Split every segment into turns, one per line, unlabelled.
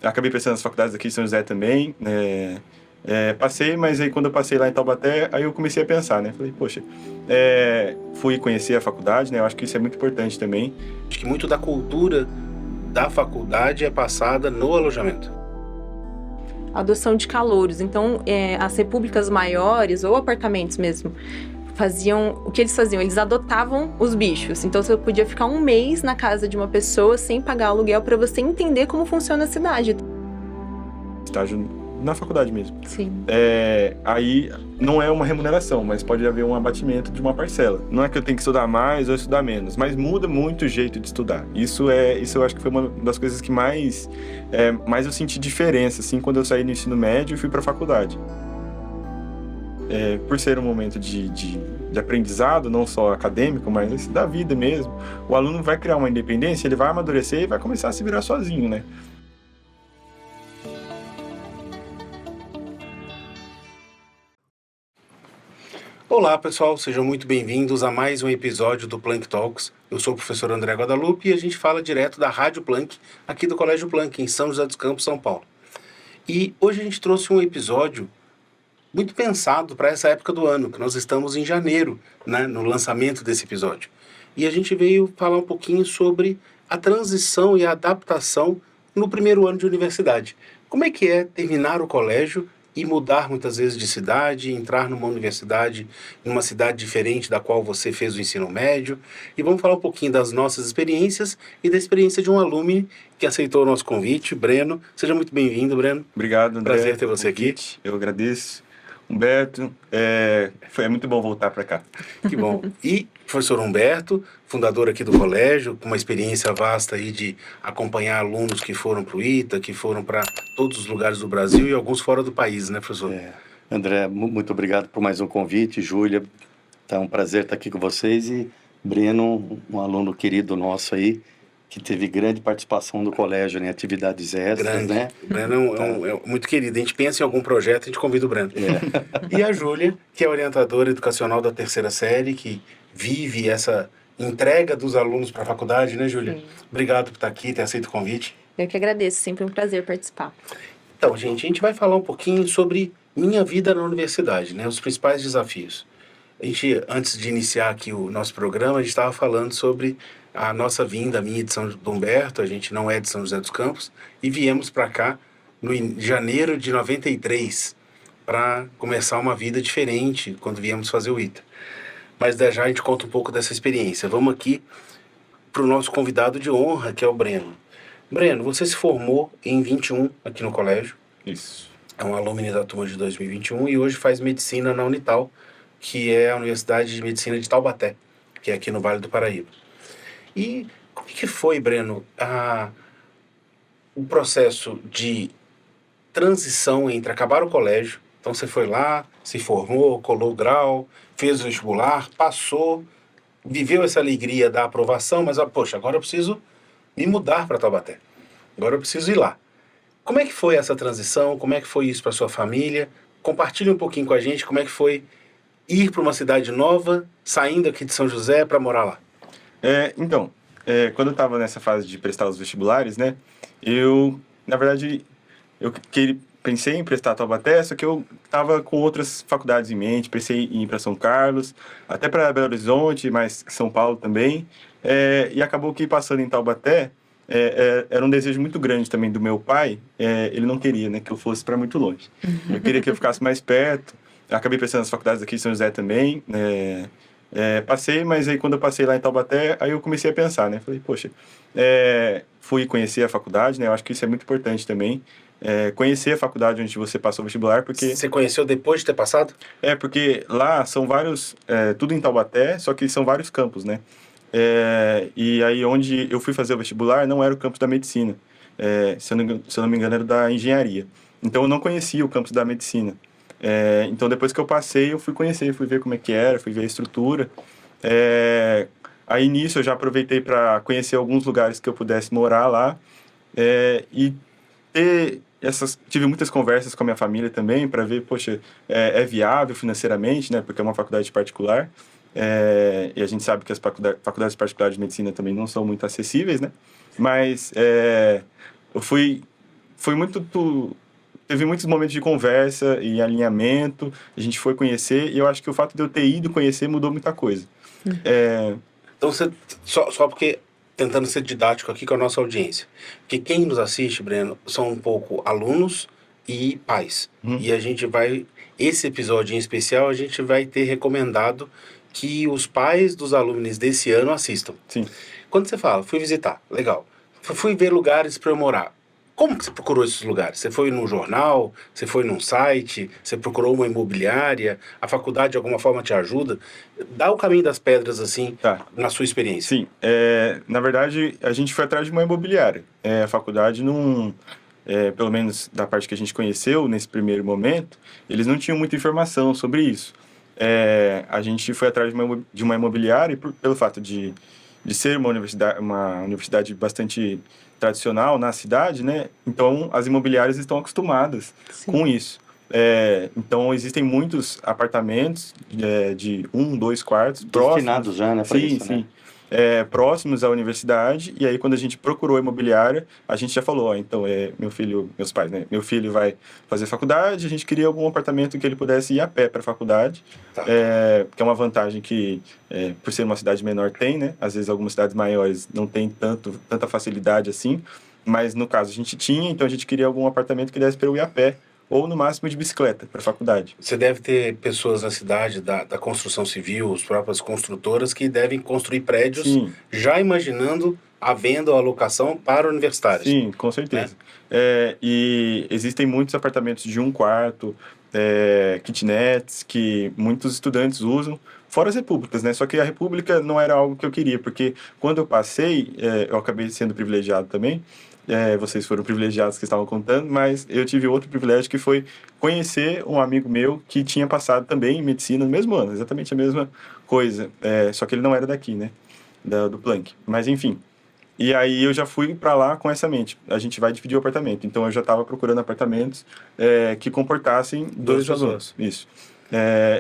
acabei prestando as faculdades aqui em São José também, passei, mas aí quando eu passei lá em Taubaté, aí eu comecei a pensar, né? Falei, poxa, fui conhecer a faculdade, né? Eu acho que isso é muito importante também.
Acho que muito da cultura da faculdade é passada no alojamento.
Adoção de calouros. Então, as repúblicas maiores ou apartamentos mesmo, o que eles faziam? Eles adotavam os bichos. Então, você podia ficar um mês na casa de uma pessoa sem pagar aluguel para você entender como funciona a cidade.
Estágio na faculdade mesmo.
Sim.
Aí não é uma remuneração, mas pode haver um abatimento de uma parcela. Não é que eu tenho que estudar mais ou estudar menos, mas muda muito o jeito de estudar. Isso eu acho que foi uma das coisas que mais eu senti diferença, assim, quando eu saí do ensino médio e fui para a faculdade. Por ser um momento de aprendizado, não só acadêmico, mas da vida mesmo, o aluno vai criar uma independência, ele vai amadurecer e vai começar a se virar sozinho, né?
Olá, pessoal, sejam muito bem-vindos a mais um episódio do Planck Talks. Eu sou o professor André Guadalupe e a gente fala direto da Rádio Planck, aqui do Colégio Planck, em São José dos Campos, São Paulo. E hoje a gente trouxe um episódio muito pensado para essa época do ano, que nós estamos em janeiro, né, no lançamento desse episódio. E a gente veio falar um pouquinho sobre a transição e a adaptação no primeiro ano de universidade. Como é que é terminar o colégio e mudar muitas vezes de cidade, entrar numa universidade, numa cidade diferente da qual você fez o ensino médio. E vamos falar um pouquinho das nossas experiências e da experiência de um aluno que aceitou o nosso convite, Breno. Seja muito bem-vindo, Breno.
Obrigado, André.
Prazer ter você aqui.
Eu agradeço. Humberto, é muito bom voltar para cá.
Que bom. E professor Humberto, fundador aqui do colégio, com uma experiência vasta aí de acompanhar alunos que foram para o ITA, que foram para todos os lugares do Brasil e alguns fora do país, né, professor?
André, muito obrigado por mais um convite. Júlia, tá um prazer estar aqui com vocês. E Breno, um aluno querido nosso aí, que teve grande participação do colégio em atividades extras, né?
O Breno é muito querido. A gente pensa em algum projeto, a gente convida o Breno. E a Júlia, que é orientadora educacional da terceira série, que vive essa entrega dos alunos para a faculdade, né, Júlia?
Sim.
Obrigado por estar aqui, ter aceito o convite.
Eu que agradeço, sempre um prazer participar.
Então, gente, a gente vai falar um pouquinho sobre minha vida na universidade, né? Os principais desafios. A gente, antes de iniciar aqui o nosso programa, a gente estava falando sobre a nossa vinda, a minha de São Humberto. A gente não é de São José dos Campos, e viemos para cá em janeiro de 93 para começar uma vida diferente quando viemos fazer o ITA. Mas já a gente conta um pouco dessa experiência. Vamos aqui para o nosso convidado de honra, que é o Breno. Breno, você se formou em 21 aqui no colégio.
Isso.
É um alumni da turma de 2021 e hoje faz medicina na Unital, que é a Universidade de Medicina de Taubaté, que é aqui no Vale do Paraíba. E como é que foi, Breno, o processo de transição entre acabar o colégio? Então você foi lá, se formou, colou o grau, fez o vestibular, passou, viveu essa alegria da aprovação, mas, poxa, agora eu preciso me mudar para Taubaté. Agora eu preciso ir lá. Como é que foi essa transição? Como é que foi isso para sua família? Compartilhe um pouquinho com a gente como é que foi ir para uma cidade nova, saindo aqui de São José para morar lá.
Então, quando eu estava nessa fase de prestar os vestibulares, né, na verdade, pensei em prestar Taubaté, só que eu estava com outras faculdades em mente, pensei em ir para São Carlos, até para Belo Horizonte, mas São Paulo também, e acabou que passando em Taubaté, era um desejo muito grande também do meu pai. Ele não queria, né, que eu fosse para muito longe. Eu queria que eu ficasse mais perto. Eu acabei prestando as faculdades aqui em São José também. Passei, mas aí quando eu passei lá em Taubaté, aí eu comecei a pensar, né? Falei, poxa, fui conhecer a faculdade, né? Eu acho que isso é muito importante também. Conhecer a faculdade onde você passou o vestibular, porque...
Você conheceu depois de ter passado?
Porque lá são vários... tudo em Taubaté, só que são vários campos, né? E aí onde eu fui fazer o vestibular não era o campus da medicina. Se eu não me engano, era da engenharia. Então eu não conhecia o campus da medicina. Então depois que eu passei, eu fui conhecer, fui ver como é que era, fui ver a estrutura. Aí nisso eu já aproveitei para conhecer alguns lugares que eu pudesse morar lá. E tive muitas conversas com a minha família também para ver, poxa, é viável financeiramente, né? Porque é uma faculdade particular. E a gente sabe que as faculdades particulares de medicina também não são muito acessíveis, né? Mas eu fui foi teve muitos momentos de conversa e alinhamento, a gente foi conhecer, e eu acho que o fato de eu ter ido conhecer mudou muita coisa.
Então, só porque, tentando ser didático aqui com a nossa audiência, porque quem nos assiste, Breno, são um pouco alunos e pais. E a gente vai, esse episódio em especial, a gente vai ter recomendado que os pais dos alunos desse ano assistam.
Sim.
Quando você fala, fui visitar, legal, fui ver lugares para eu morar, como que você procurou esses lugares? Você foi num jornal? Você foi num site? Você procurou uma imobiliária? A faculdade de alguma forma te ajuda? Dá o caminho das pedras, assim, na sua experiência.
Sim. Na verdade, a gente foi atrás de uma imobiliária. A faculdade não... pelo menos da parte que a gente conheceu nesse primeiro momento, eles não tinham muita informação sobre isso. A gente foi atrás de uma imobiliária pelo fato de ser uma universidade bastante tradicional na cidade, né? Então, as imobiliárias estão acostumadas com isso. Então, existem muitos apartamentos de 1, 2 quartos
destinados já, né?
Sim. Próximos à universidade, e aí quando a gente procurou a imobiliária, a gente já falou, então meus pais, né? Meu filho vai fazer faculdade, a gente queria algum apartamento que ele pudesse ir a pé para a faculdade, que é uma vantagem que, por ser uma cidade menor, tem, né? Às vezes algumas cidades maiores não tem tanta facilidade assim, mas no caso a gente tinha, então a gente queria algum apartamento que desse para eu ir a pé, ou no máximo de bicicleta para a faculdade.
Você deve ter pessoas na cidade da construção civil, as próprias construtoras, que devem construir prédios já imaginando a venda ou a locação para universitários.
Sim, com certeza. E existem muitos apartamentos de 1 quarto, kitnets, que muitos estudantes usam, fora as repúblicas, né? Só que a república não era algo que eu queria, porque quando eu passei, eu acabei sendo privilegiado também. Vocês foram privilegiados que estavam contando, mas eu tive outro privilégio que foi conhecer um amigo meu que tinha passado também em medicina no mesmo ano, exatamente a mesma coisa, só que ele não era daqui, né, do Planck, mas enfim. E aí eu já fui para lá com essa mente, a gente vai dividir o apartamento, então eu já estava procurando apartamentos que comportassem 2 alunos, isso,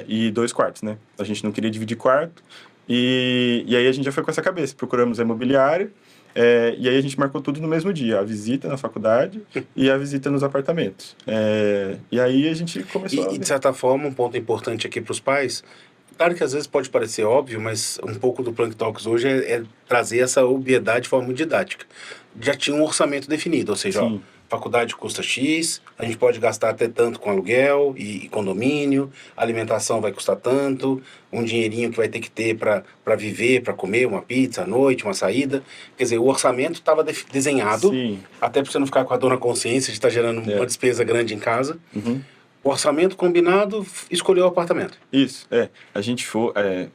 e 2 quartos, né, a gente não queria dividir quarto, e aí a gente já foi com essa cabeça, procuramos a imobiliária. E aí a gente marcou tudo no mesmo dia, a visita na faculdade e a visita nos apartamentos. E aí a gente começou
de certa forma, um ponto importante aqui para os pais, claro que às vezes pode parecer óbvio, mas um pouco do Plank Talks hoje é trazer essa obviedade de forma didática. Já tinha um orçamento definido, ou seja, faculdade custa X, a gente pode gastar até tanto com aluguel e condomínio, a alimentação vai custar tanto, um dinheirinho que vai ter que ter para viver, para comer uma pizza à noite, uma saída. Quer dizer, o orçamento estava desenhado, até para você não ficar com a dor na consciência de estar gerando uma despesa grande em casa. O orçamento combinado, escolheu o apartamento.
Isso, a gente foi...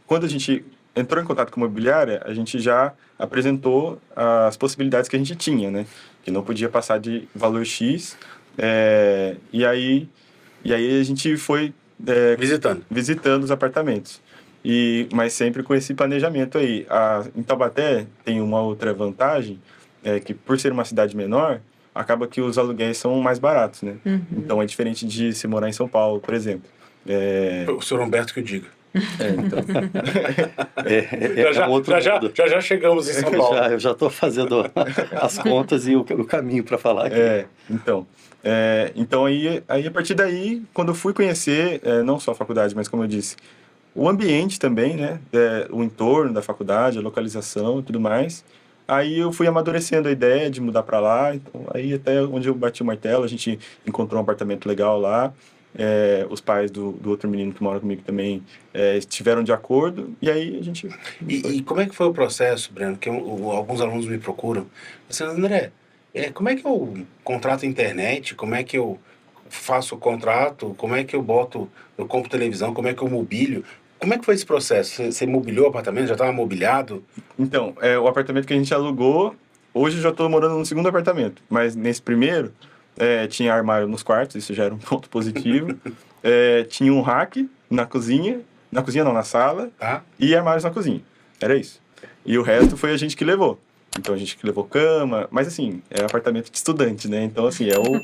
quando a gente entrou em contato com a imobiliária, a gente já apresentou as possibilidades que a gente tinha, né? Que não podia passar de valor X. E aí a gente foi visitando os apartamentos. Mas sempre com esse planejamento aí. Em Taubaté tem uma outra vantagem, que por ser uma cidade menor, acaba que os aluguéis são mais baratos, né? Então é diferente de se morar em São Paulo, por exemplo.
O senhor Humberto que o diga.
Então.
Já chegamos em São Paulo.
Eu já estou fazendo as contas e o caminho para falar aqui.
Então aí a partir daí, quando eu fui conhecer, não só a faculdade, mas como eu disse, o ambiente também, né? O entorno da faculdade, a localização e tudo mais. Aí eu fui amadurecendo a ideia de mudar para lá. Então, aí até onde eu bati o martelo, a gente encontrou um apartamento legal lá. Os pais do outro menino que mora comigo também estiveram de acordo, e aí a gente...
E como é que foi o processo, Breno? Que alguns alunos me procuram. Assim, André, como é que eu contrato a internet? Como é que eu faço o contrato? Como é que eu compro televisão? Como é que eu mobilio? Como é que foi esse processo? Você mobiliou o apartamento? Já estava mobiliado?
Então, o apartamento que a gente alugou, hoje eu já estou morando no segundo apartamento, mas nesse primeiro... tinha armário nos quartos, isso já era um ponto positivo. Tinha um rack na cozinha não, na sala, e armários na cozinha. Era isso. E o resto foi a gente que levou. Então a gente levou cama, mas assim, é apartamento de estudante, né? Então assim, é o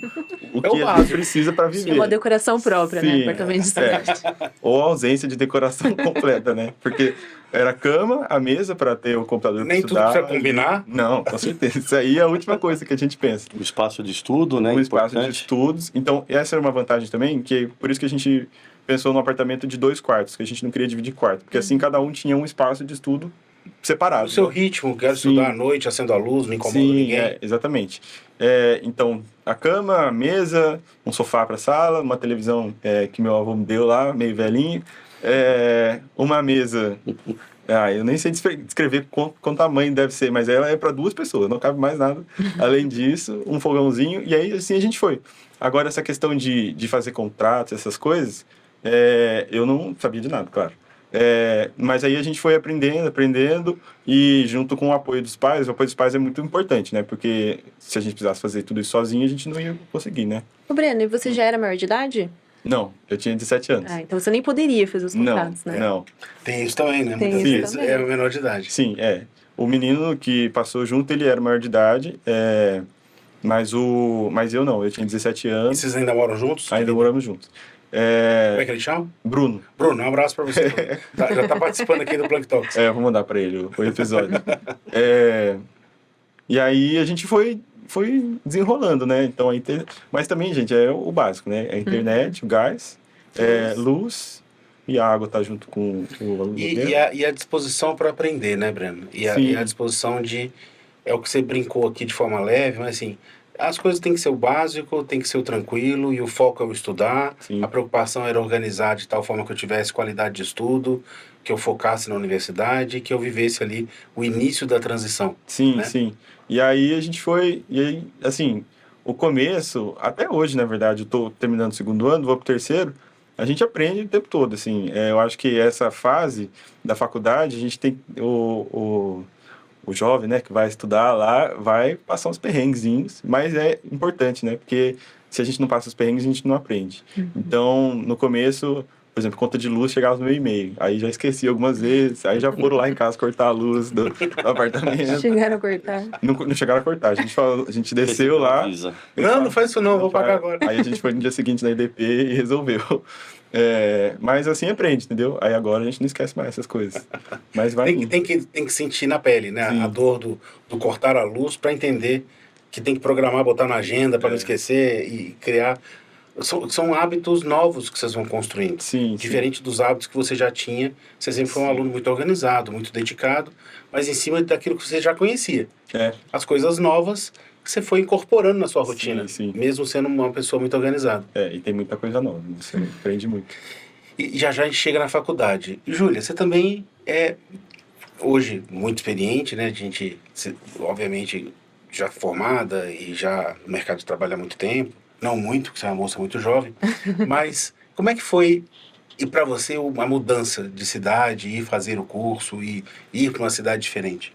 É o
que a
básico.
gente precisa para
Tinha
viver.
uma decoração própria, né?
Sim,
Apartamento de estudante.
Ou a ausência de decoração completa, né? Porque era a cama, a mesa para ter o computador para
Nem tudo
estudar.
precisa combinar.
Não, com certeza. Isso aí é a última coisa que a gente pensa.
O espaço de estudo, né?
O espaço de
importante.
estudos. Então, essa era uma vantagem também, que por isso que a gente pensou num apartamento de 2 quartos, que a gente não queria dividir quarto. Porque assim, cada um tinha um espaço de estudo separado.
O seu ritmo, quero
Sim.
estudar à noite, acendo a luz, não incomoda
Sim,
ninguém.
exatamente. Então, a cama, a mesa, um sofá para sala, uma televisão que meu avô me deu lá, meio velhinho, uma mesa. Eu nem sei descrever quanto tamanho deve ser, mas ela é para 2 pessoas, não cabe mais nada. Além disso, um fogãozinho, e aí assim a gente foi. Agora, essa questão de fazer contratos, essas coisas, eu não sabia de nada, claro. Mas aí a gente foi aprendendo, e junto com o apoio dos pais é muito importante, né? Porque se a gente precisasse fazer tudo isso sozinho, a gente não ia conseguir, né?
Ô, Breno, e você já era maior de idade?
Não, eu tinha 17 anos.
Ah, então você nem poderia fazer os contratos, né?
Não.
Tem isso também, né?
Tem
Muitas
isso
vezes
também.
é o menor de idade.
Sim, O menino que passou junto, ele era maior de idade, mas eu não, eu tinha 17
E
anos,
vocês ainda moram juntos?
ainda moramos juntos.
Como é que ele chama?
Bruno,
Bruno, um abraço pra você. Bruno. Já tá participando aqui do Plank Talks.
eu vou mandar pra ele o episódio. E aí a gente foi desenrolando, né? Então, mas também, gente, é o básico, né? A internet, o gás, luz e a água tá junto com o aluguel.
E a disposição para aprender, né, Breno? E a disposição de... É o que você brincou aqui de forma leve, mas assim... As coisas têm que ser o básico, tem que ser o tranquilo, e o foco é o estudar.
Sim.
A preocupação era organizar de tal forma que eu tivesse qualidade de estudo, que eu focasse na universidade, que eu vivesse ali o início da transição.
Sim,
né?
sim. E aí a gente foi... E aí, assim, o começo, até hoje, na verdade, eu tô terminando o 2º ano, vou pro 3º, a gente aprende o tempo todo, assim. Eu acho que essa fase da faculdade, a gente tem... O jovem, né, que vai estudar lá, vai passar uns perrenguezinhos, mas é importante, né, porque se a gente não passa os perrengues, a gente não aprende. Então, no começo, por exemplo, conta de luz chegava no meu e-mail, aí já esqueci algumas vezes, aí já foram lá em casa cortar a luz do apartamento.
Chegaram a cortar.
Não chegaram a cortar, a gente desceu lá.
Avisa.
Não faz isso não, vou pagar agora.
Aí a gente foi no dia seguinte na IDP e resolveu. Mas assim aprende, entendeu? Aí agora a gente não esquece mais essas coisas. Mas vai indo.
Tem que sentir na pele, né?
Sim.
A dor do cortar a luz para entender que tem que programar, botar na agenda para não esquecer e criar. São hábitos novos que vocês vão construindo.
Sim,
Diferente dos hábitos que você já tinha. Você sempre foi um aluno muito organizado, muito dedicado, mas em cima daquilo que você já conhecia. As coisas novas que você foi incorporando na sua rotina,
sim.
mesmo sendo uma pessoa muito organizada.
E tem muita coisa nova, você aprende muito.
E já a gente chega na faculdade. Júlia, você também é, hoje, muito experiente, né? Obviamente, já formada e já no mercado de trabalho há muito tempo. Não muito, porque você é uma moça muito jovem. Mas como é que foi, e para você, uma mudança de cidade, ir fazer o curso e ir para uma cidade diferente?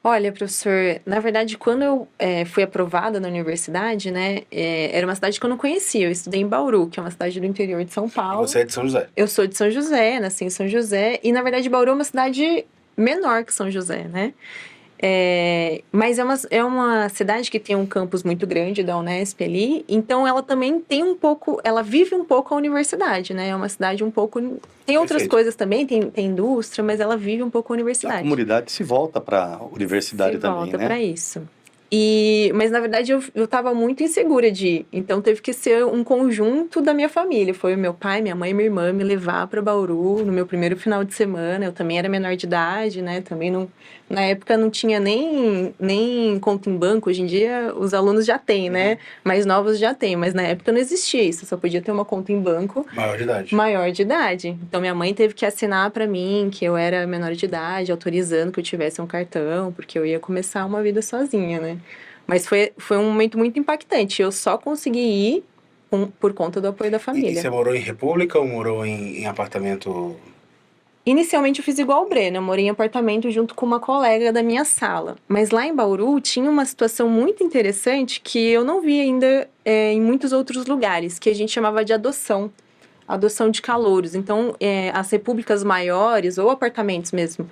Olha, professor, na verdade, quando eu fui aprovada na universidade, né, era uma cidade que eu não conhecia. Eu estudei em Bauru, que é uma cidade do interior de São Paulo.
E você é de São José?
Eu sou de São José, nasci em São José. E, na verdade, Bauru é uma cidade menor que São José, né? Mas é uma cidade que tem um campus muito grande da Unesp ali, então ela também tem ela vive um pouco a universidade, né? É uma cidade um pouco... Tem outras
Perfeito.
coisas também, tem indústria, mas ela vive um pouco a
A
universidade.
comunidade se volta para a universidade também,
volta
né?
para isso. Mas, na verdade, eu estava muito insegura de ir. Então, teve que ser um conjunto da minha família. Foi o meu pai, minha mãe e minha irmã me levar para Bauru no meu primeiro final de semana. Eu também era menor de idade, né? Também não... Na época não tinha nem conta em banco. Hoje em dia, os alunos já têm, né? Mais novos já têm. Mas, na época, não existia isso. Só podia ter uma conta em banco.
Maior de idade.
Maior de idade. Então, minha mãe teve que assinar para mim que eu era menor de idade, autorizando que eu tivesse um cartão, porque eu ia começar uma vida sozinha, né? Mas foi um momento muito impactante. Eu só consegui ir por conta do apoio da
E
família.
você morou em República ou morou em apartamento?
Inicialmente eu fiz igual o Breno, eu morei em apartamento junto com uma colega da minha sala. Mas lá em Bauru tinha uma situação muito interessante que eu não vi ainda em muitos outros lugares, que a gente chamava de adoção de calouros. Então, as repúblicas maiores, ou apartamentos mesmo,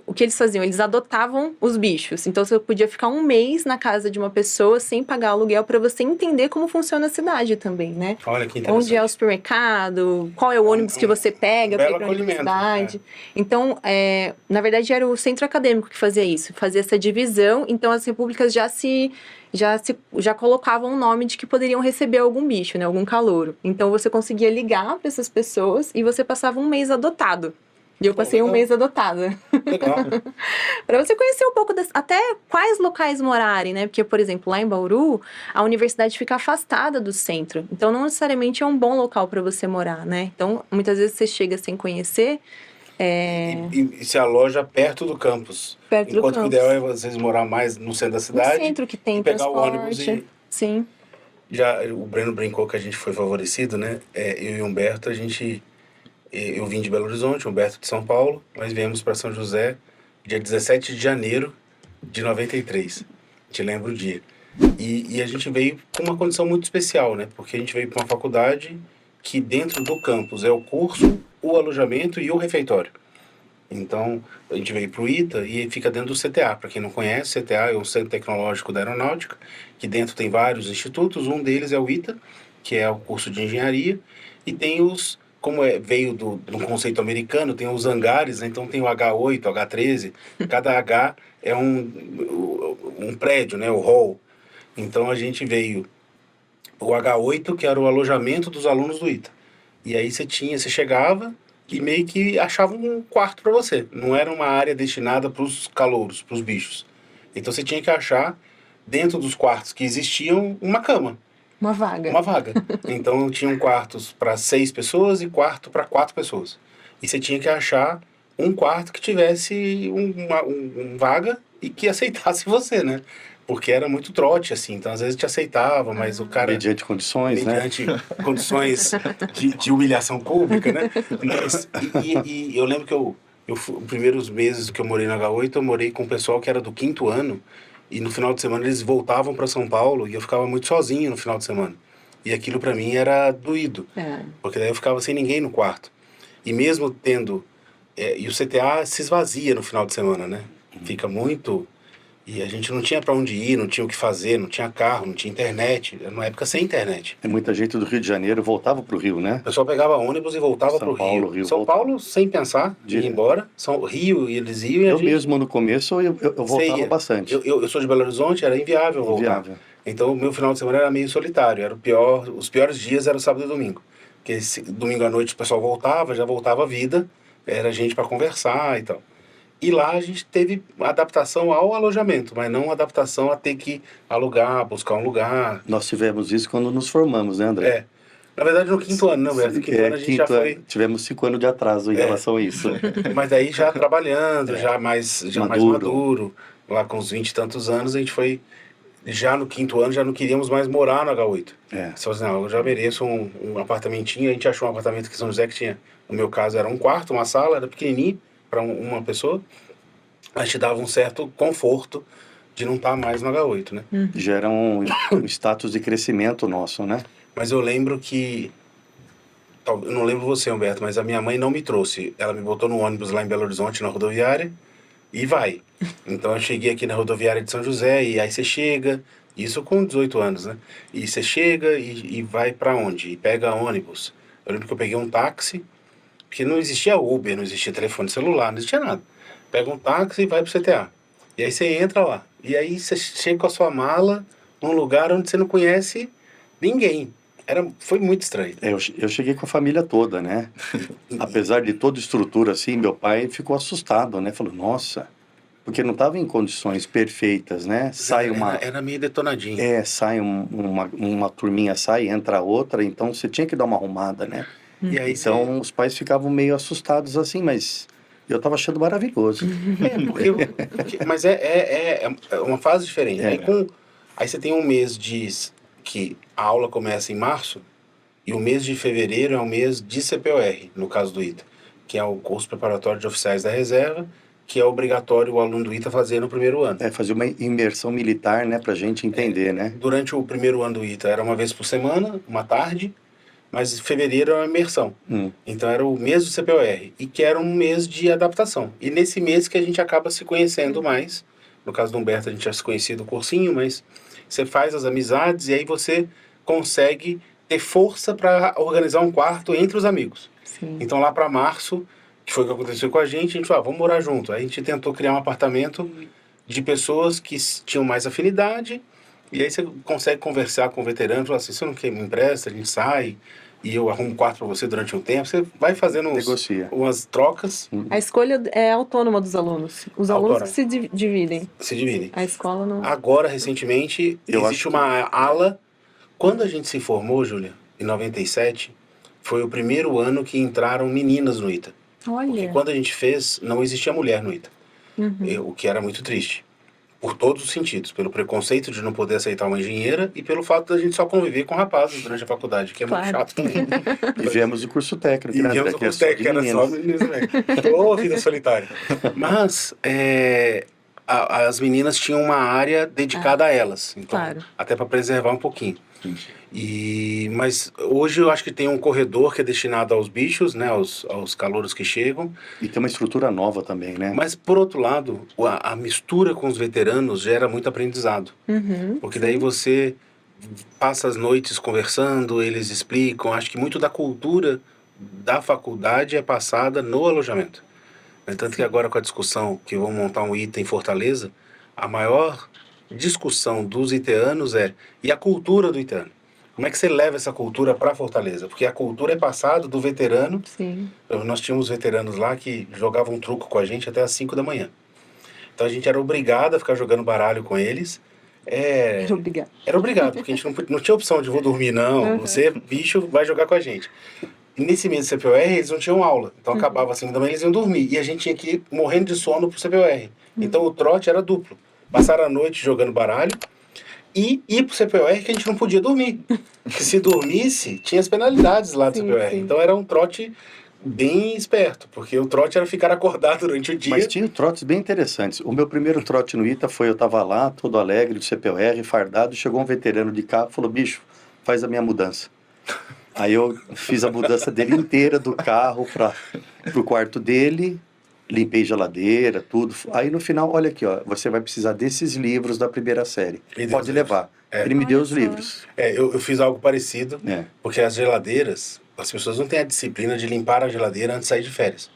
o que eles faziam? Eles adotavam os bichos. Então você podia ficar um mês na casa de uma pessoa sem pagar aluguel para você entender como funciona a cidade também, né?
Olha que interessante.
Onde é o supermercado, qual é o ônibus que você pega para ir para a universidade. Então, na verdade, era o centro acadêmico que fazia isso, fazia essa divisão. Então, as repúblicas já colocavam o nome de que poderiam receber algum bicho, né? Algum calouro. Então, você conseguia ligar para essas pessoas e você passava um mês adotado. E eu passei um mês adotada.
Legal.
Para você conhecer um pouco até quais locais morarem, né? Porque, por exemplo, lá em Bauru, a universidade fica afastada do centro. Então, não necessariamente é um bom local para você morar, né? Então, muitas vezes você chega sem conhecer.
E se aloja perto do campus.
Perto do
Enquanto
campus.
o ideal é vocês morar mais no centro da cidade.
No centro que tem
e pegar
transporte.
o ônibus e...
Sim.
Já o Breno brincou que a gente foi favorecido, né? Eu e o Humberto, eu vim de Belo Horizonte, o Humberto de São Paulo. Nós viemos para São José dia 17 de janeiro de 93. A gente lembra o dia. E a gente veio com uma condição muito especial, né? Porque a gente veio para uma faculdade que dentro do campus é o curso, o alojamento e o refeitório. Então, a gente veio para o ITA e fica dentro do CTA. Para quem não conhece, CTA é o Centro Tecnológico da Aeronáutica, que dentro tem vários institutos. Um deles é o ITA, que é o curso de engenharia, e tem como veio do conceito americano, tem os hangares, né? Então tem o H8, o H13, cada H é um prédio, né? O hall. Então a gente veio o H8, que era o alojamento dos alunos do ITA. E aí você chegava e meio que achava um quarto para você. Não era uma área destinada para os calouros, para os bichos. Então você tinha que achar, dentro dos quartos que existiam, uma cama.
Uma vaga.
Uma vaga. Então tinham quartos para 6 pessoas e quarto para 4 pessoas. E você tinha que achar um quarto que tivesse uma vaga e que aceitasse você, né? Porque era muito trote, assim. Então, às vezes, te aceitava, mas o cara...
Mediante condições,
mediante condições de humilhação pública, né? E eu lembro que os primeiros meses que eu morei na H8, eu morei com o pessoal que era do 5º ano. E no final de semana, eles voltavam para São Paulo e eu ficava muito sozinho no final de semana. E aquilo, para mim, era doído. Porque daí eu ficava sem ninguém no quarto. E mesmo tendo... e o CTA se esvazia no final de semana, né? Fica muito... E a gente não tinha para onde ir, não tinha o que fazer, não tinha carro, não tinha internet. Era uma época sem internet.
E muita gente do Rio de Janeiro voltava para o Rio, né?
O pessoal pegava ônibus e voltava para o Rio. São Paulo, sem pensar, ia embora. Rio, eles iam e a gente...
mesmo no começo, eu voltava bastante.
Eu sou de Belo Horizonte, era inviável voltar. Então, o meu final de semana era meio solitário. Era os piores dias eram sábado e domingo. Porque domingo à noite o pessoal voltava, já voltava a vida. Era gente para conversar e tal. E lá a gente teve adaptação ao alojamento, mas não adaptação a ter que alugar, buscar um lugar.
Nós tivemos isso quando nos formamos, né, André?
Na verdade, no 5º ano, né, Humberto? No 5º ano a gente já foi...
Tivemos 5 anos de atraso em relação a isso.
Mas daí já trabalhando, já mais maduro, lá com uns 20 e tantos anos, a gente foi... Já no 5º ano, já não queríamos mais morar no H8. Só assim, não, eu já mereço um apartamentinho. A gente achou um apartamento aqui em São José que tinha... No meu caso, era um quarto, uma sala, era pequenininho para uma pessoa. A gente dava um certo conforto de não estar mais no H8, né?
Já era um status de crescimento nosso, né?
Mas eu lembro que... Eu não lembro você, Humberto, mas a minha mãe não me trouxe. Ela me botou no ônibus lá em Belo Horizonte, na rodoviária, e vai. Então eu cheguei aqui na rodoviária de São José, e aí você chega... Isso com 18 anos, né? E você chega e vai para onde? E pega ônibus. Eu lembro que eu peguei um táxi, porque não existia Uber, não existia telefone celular, não existia nada. Pega um táxi e vai pro CTA. E aí você entra lá. E aí você chega com a sua mala num lugar onde você não conhece ninguém. Foi muito estranho.
Eu cheguei com a família toda, né? Apesar de toda estrutura assim, meu pai ficou assustado, né? Falou, nossa... Porque não estava em condições perfeitas, né?
Era meio detonadinho.
Sai uma turminha, entra outra, então você tinha que dar uma arrumada, né?
E aí
os pais ficavam meio assustados assim, mas eu estava achando maravilhoso.
Mas é uma fase diferente. Aí você tem um mês que a aula começa em março, e o mês de fevereiro é o mês de CPOR, no caso do ITA, que é o curso preparatório de oficiais da reserva, que é obrigatório o aluno do ITA fazer no primeiro ano.
Fazer uma imersão militar, né, pra gente entender, né?
Durante o primeiro ano do ITA era uma vez por semana, uma tarde, mas fevereiro era uma imersão. Então era o mês do CPOR, e que era um mês de adaptação. E nesse mês que a gente acaba se conhecendo mais. No caso do Humberto, a gente já se conhecia do cursinho, mas você faz as amizades e aí você consegue ter força para organizar um quarto entre os amigos.
Sim.
Então lá para março, que foi o que aconteceu com a gente falou, vamos morar junto. Aí a gente tentou criar um apartamento de pessoas que tinham mais afinidade, e aí você consegue conversar com o veterano, falar assim, você não quer me empresta, a gente sai, e eu arrumo um quarto para você durante um tempo. Você vai fazendo umas trocas.
A escolha é autônoma dos alunos. Os alunos que se dividem.
Se dividem.
A escola não...
Agora, recentemente, existe uma ala. Quando a gente se formou, Júlia, em 97, foi o primeiro ano que entraram meninas no ITA.
Olha.
Porque quando a gente fez, não existia mulher no ITA. O que era muito triste. Por todos os sentidos. Pelo preconceito de não poder aceitar uma engenheira e pelo fato da gente só conviver com rapazes durante a faculdade, que é muito chato também.
E viemos o curso técnico.
E viemos o curso técnico, que era só meninas também. Ô, vida solitária. Mas as meninas tinham uma área dedicada a elas. Então, até para preservar um pouquinho. Mas hoje eu acho que tem um corredor que é destinado aos bichos, né, aos calouros que chegam.
E tem uma estrutura nova também, né?
Mas, por outro lado, a mistura com os veteranos gera muito aprendizado. Porque daí você passa as noites conversando, eles explicam. Acho que muito da cultura da faculdade é passada no alojamento. Tanto que agora com a discussão que vão montar um ITA em Fortaleza, a maior discussão dos iteanos e a cultura do iteano? Como é que você leva essa cultura para Fortaleza? Porque a cultura é passada do veterano.
Sim.
Nós tínhamos veteranos lá que jogavam truco com a gente até às 5 da manhã. Então a gente era obrigado a ficar jogando baralho com eles.
Era obrigado.
Era obrigado, porque a gente não tinha opção de vou dormir, não. Você, bicho, vai jogar com a gente. E nesse mês do CPOR, eles não tinham aula. Então acabava às 5 da manhã, eles iam dormir. E a gente tinha que ir morrendo de sono pro CPOR. Então o trote era duplo. Passaram a noite jogando baralho e ir pro CPOR que a gente não podia dormir. Porque se dormisse, tinha as penalidades lá do CPOR. Então era um trote bem esperto, porque o trote era ficar acordado durante o dia.
Mas tinha trotes bem interessantes. O meu primeiro trote no ITA foi, eu tava lá, todo alegre, do CPOR, fardado, chegou um veterano de carro e falou, bicho, faz a minha mudança. Aí eu fiz a mudança dele inteira do carro pro quarto dele, limpei geladeira, tudo. Aí no final, olha aqui, ó, você vai precisar desses livros da primeira série. Pode levar. Ele me deu os livros.
Eu fiz algo parecido, porque as geladeiras, as pessoas não têm a disciplina de limpar a geladeira antes de sair de férias.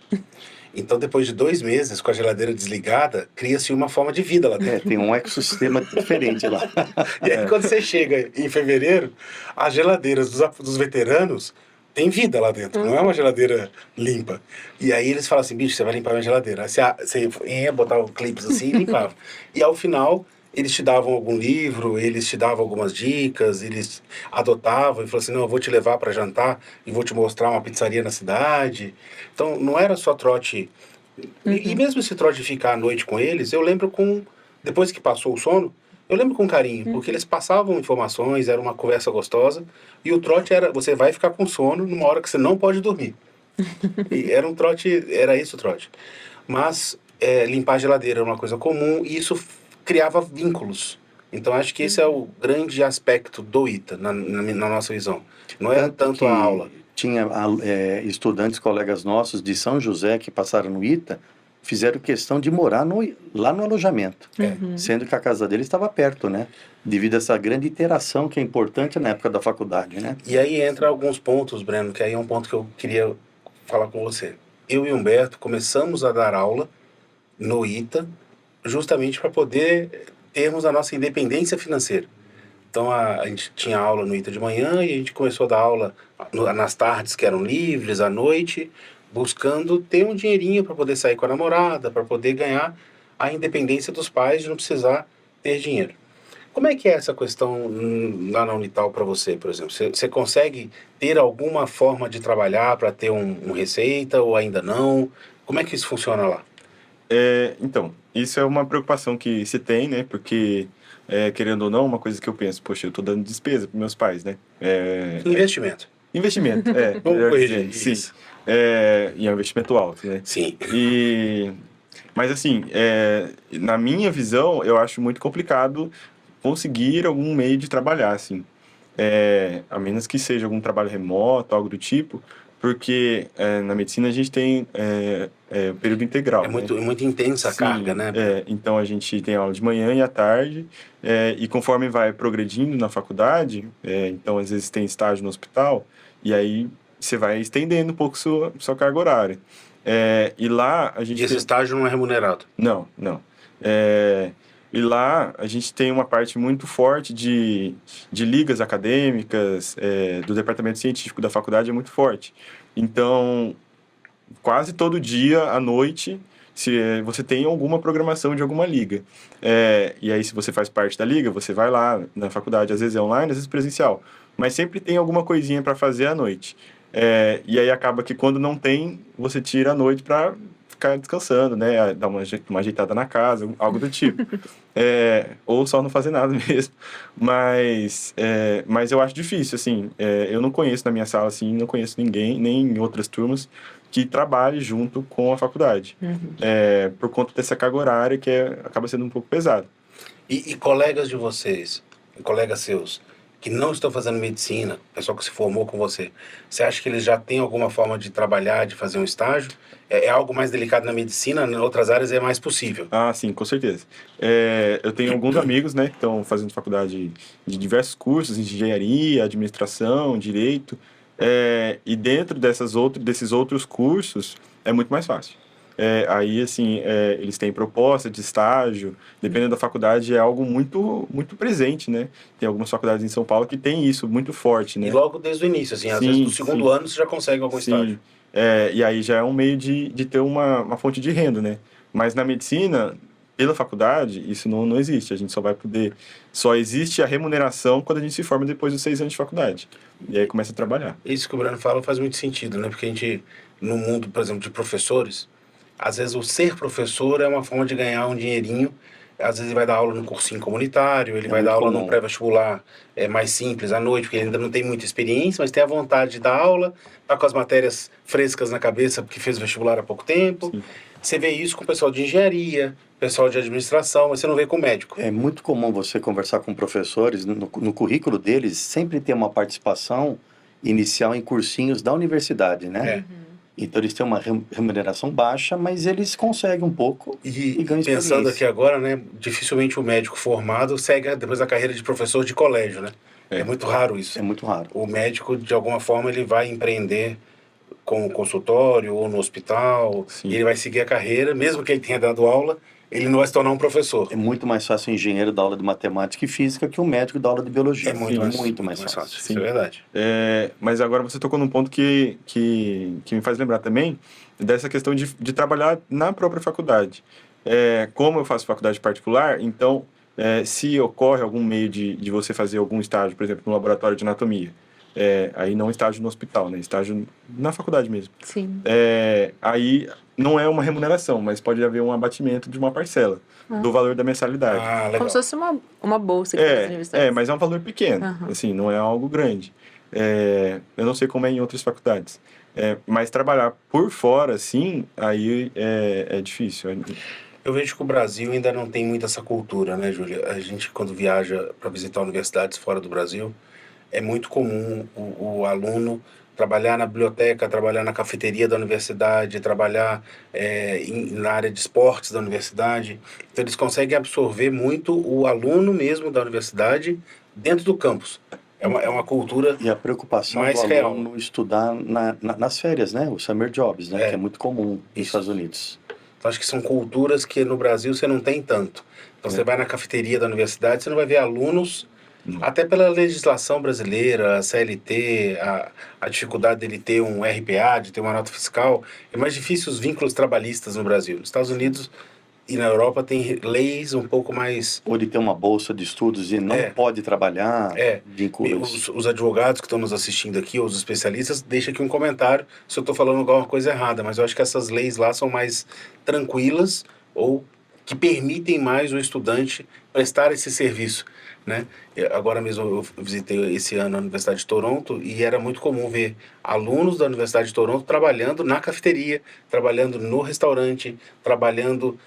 Então, depois de 2 meses, com a geladeira desligada, cria-se uma forma de vida lá dentro.
Tem um ecossistema diferente lá.
E aí, quando você chega em fevereiro, as geladeiras dos veteranos tem vida lá dentro, não é uma geladeira limpa. E aí eles falam assim, bicho, você vai limpar minha geladeira. Aí você ia botar os clipes assim e limpava. E ao final, eles te davam algum livro, eles te davam algumas dicas, eles adotavam e falavam assim, não, eu vou te levar para jantar e vou te mostrar uma pizzaria na cidade. Então, não era só trote. E mesmo esse trote de ficar à noite com eles, eu lembro depois que passou o sono, eu lembro com carinho, porque eles passavam informações, era uma conversa gostosa, e o trote era, você vai ficar com sono numa hora que você não pode dormir. E era um trote, era isso o trote. Mas limpar a geladeira era uma coisa comum, e isso criava vínculos. Então acho que esse é o grande aspecto do ITA, na nossa visão. Não era tanto a aula.
Tinha estudantes, colegas nossos de São José que passaram no ITA, fizeram questão de morar lá no alojamento, sendo que a casa dele estava perto, né? Devido a essa grande interação que é importante na época da faculdade, né?
E aí entra alguns pontos, Breno, que aí é um ponto que eu queria falar com você. Eu e Humberto começamos a dar aula no ITA justamente para poder termos a nossa independência financeira. Então a gente tinha aula no ITA de manhã e a gente começou a dar aula nas tardes que eram livres, à noite, buscando ter um dinheirinho para poder sair com a namorada, para poder ganhar a independência dos pais de não precisar ter dinheiro. Como é que é essa questão lá na Unital para você, por exemplo? Você consegue ter alguma forma de trabalhar para ter uma receita ou ainda não? Como é que isso funciona lá?
Então, isso é uma preocupação que se tem, né? Porque, querendo ou não, uma coisa que eu penso, poxa, eu estou dando despesa para meus pais, né?
Investimento.
Investimento,
Vamos corrigir
sim.
isso.
E é um investimento alto, né?
Sim.
Mas assim, na minha visão, eu acho muito complicado conseguir algum meio de trabalhar, assim. a menos que seja algum trabalho remoto, algo do tipo, porque na medicina a gente tem período integral.
É muito intensa a
Sim,
carga, né?
então a gente tem aula de manhã e à tarde, e conforme vai progredindo na faculdade, então às vezes tem estágio no hospital, e aí você vai estendendo um pouco sua carga horária. E lá a gente
E esse estágio não é remunerado?
Não, não. E lá a gente tem uma parte muito forte de ligas acadêmicas, do departamento científico da faculdade é muito forte. Então, quase todo dia à noite, se você tem alguma programação de alguma liga. E aí, se você faz parte da liga, você vai lá na faculdade, às vezes é online, às vezes presencial. Mas sempre tem alguma coisinha para fazer à noite. E aí acaba que quando não tem, você tira a noite para ficar descansando, né? Dar uma ajeitada na casa, algo do tipo. Ou só não fazer nada mesmo. Mas eu acho difícil, assim. Eu não conheço na minha sala, assim, não conheço ninguém, nem em outras turmas, que trabalhe junto com a faculdade. Por conta dessa carga horária que acaba sendo um pouco pesada.
E colegas de vocês, colegas seus, que não estão fazendo medicina, pessoal que se formou com você acha que eles já têm alguma forma de trabalhar, de fazer um estágio? É algo mais delicado na medicina, em outras áreas é mais possível?
Ah, sim, com certeza. Eu tenho alguns amigos, né, que estão fazendo faculdade de diversos cursos, engenharia, administração, direito, e dentro desses outros cursos é muito mais fácil. Aí, assim, eles têm proposta de estágio, dependendo da faculdade, é algo muito, muito presente, né? Tem algumas faculdades em São Paulo que tem isso muito forte, né?
E logo desde o início, assim, às
Sim,
vezes no segundo
sim.
ano você já consegue algum estágio.
Sim, e aí já é um meio de ter uma fonte de renda, né? Mas na medicina, pela faculdade, isso não existe. A gente só existe a remuneração quando a gente se forma depois dos 6 anos de faculdade. E aí começa a trabalhar.
Isso que o Breno fala faz muito sentido, né? Porque a gente, no mundo, por exemplo, de professores, às vezes o ser professor é uma forma de ganhar um dinheirinho. Às vezes ele vai dar aula no cursinho comunitário, ele vai
muito
dar aula
comum.
num pré-vestibular mais simples à noite, porque ele ainda não tem muita experiência, mas tem a vontade de dar aula, tá com as matérias frescas na cabeça porque fez vestibular há pouco tempo.
Sim.
Você vê isso com o pessoal de engenharia, pessoal de administração, mas você não vê com médico.
É muito comum você conversar com professores, no currículo deles sempre tem uma participação inicial em cursinhos da universidade, né? Então eles têm uma remuneração baixa, mas eles conseguem um pouco e ganham
Pensando
experiência.
aqui agora, né, dificilmente o médico formado segue depois a carreira de professor de colégio, né? É muito raro isso.
É muito raro.
O médico, de alguma forma, ele vai empreender com o consultório ou no hospital,
Sim.
e ele vai seguir a carreira, mesmo que ele tenha dado aula, ele não vai se tornar um professor.
É muito mais fácil o engenheiro dar aula de matemática e física que o médico dar aula de biologia.
É muito
mais fácil.
Isso é verdade.
Mas agora você tocou num ponto que me faz lembrar também dessa questão de trabalhar na própria faculdade. Como eu faço faculdade particular, então, se ocorre algum meio de você fazer algum estágio, por exemplo, no laboratório de anatomia, aí não estágio no hospital, né? Estágio na faculdade mesmo.
Sim.
Aí não é uma remuneração, mas pode haver um abatimento de uma parcela do valor da mensalidade.
Ah, legal.
Como se fosse uma bolsa aqui das universidades.
Mas é um valor pequeno, assim, não é algo grande. Eu não sei como é em outras faculdades. Mas trabalhar por fora, assim, aí é difícil.
Eu vejo que o Brasil ainda não tem muito essa cultura, né, Júlia? A gente, quando viaja para visitar universidades fora do Brasil, é muito comum o aluno trabalhar na biblioteca, trabalhar na cafeteria da universidade, trabalhar na área de esportes da universidade. Então, eles conseguem absorver muito o aluno mesmo da universidade dentro do campus. É uma cultura
E a preocupação
mais
do
real.
aluno estudar nas férias, né? O summer jobs, né? Que é muito comum nos
Isso.
Estados Unidos.
Então, acho que são culturas que no Brasil você não tem tanto. Então, você vai na cafeteria da universidade, você não vai ver alunos, até pela legislação brasileira, a CLT, a dificuldade dele ter um RPA, de ter uma nota fiscal. É mais difícil os vínculos trabalhistas no Brasil. Nos Estados Unidos e na Europa tem leis um pouco mais...
Ou ele tem uma bolsa de estudos e não pode trabalhar, vínculos.
Os advogados que estão nos assistindo aqui, ou os especialistas, deixa aqui um comentário se eu estou falando alguma coisa errada, mas eu acho que essas leis lá são mais tranquilas ou que permitem mais o estudante prestar esse serviço, né? Agora mesmo eu visitei esse ano a Universidade de Toronto e era muito comum ver alunos da Universidade de Toronto trabalhando na cafeteria, trabalhando no restaurante, trabalhando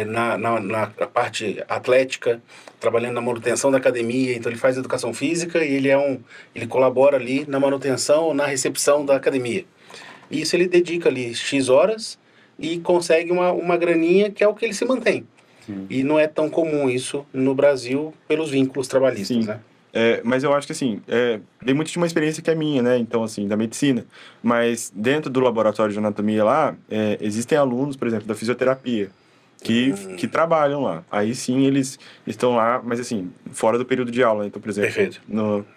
na parte atlética, trabalhando na manutenção da academia. Então ele faz educação física e ele colabora ali na manutenção, na recepção da academia. E isso ele dedica ali X horas e consegue uma graninha que é o que ele se mantém. E não é tão comum isso no Brasil pelos vínculos trabalhistas,
Sim.
né?
Mas eu acho que, assim, vem muito de uma experiência que é minha, né? Então, assim, da medicina. Mas dentro do laboratório de anatomia lá, existem alunos, por exemplo, da fisioterapia, que trabalham lá. Aí sim eles estão lá, mas assim, fora do período de aula. Então, por exemplo,
Perfeito.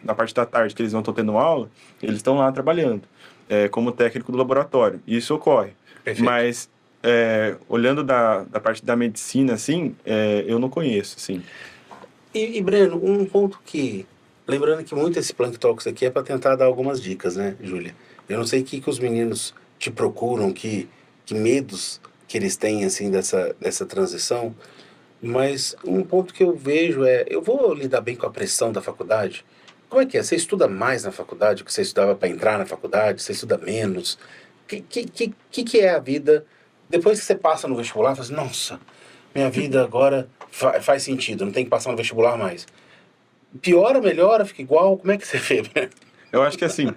Na parte da tarde que eles não estão tendo aula, eles estão lá trabalhando como técnico do laboratório. E isso ocorre.
Perfeito.
Mas olhando da parte da medicina, assim, eu não conheço, assim.
E Breno, um ponto que... Lembrando que muito esse Plank Talks aqui é para tentar dar algumas dicas, né, Júlia? Eu não sei o que os meninos te procuram, que medos que eles têm, assim, dessa transição, mas um ponto que eu vejo eu vou lidar bem com a pressão da faculdade? Como é que é? Você estuda mais na faculdade do que você estudava para entrar na faculdade? Você estuda menos? Que é a vida... Depois que você passa no vestibular, você fala assim, nossa, minha vida agora faz sentido, não tem que passar no vestibular mais. Piora, melhora, fica igual? Como é que você vê?
Eu acho que assim,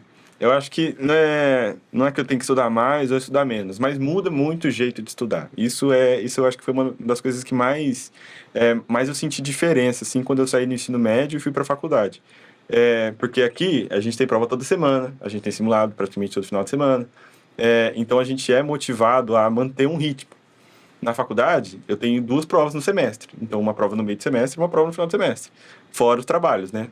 não é que eu tenho que estudar mais ou estudar menos, mas muda muito o jeito de estudar. Isso eu acho que foi uma das coisas que mais eu senti diferença, assim, quando eu saí do ensino médio e fui para a faculdade. Porque aqui a gente tem prova toda semana, a gente tem simulado praticamente todo final de semana, então a gente é motivado a manter um ritmo. Na faculdade, eu tenho 2 provas no semestre. Então, uma prova no meio de semestre e uma prova no final de semestre. Fora os trabalhos, né?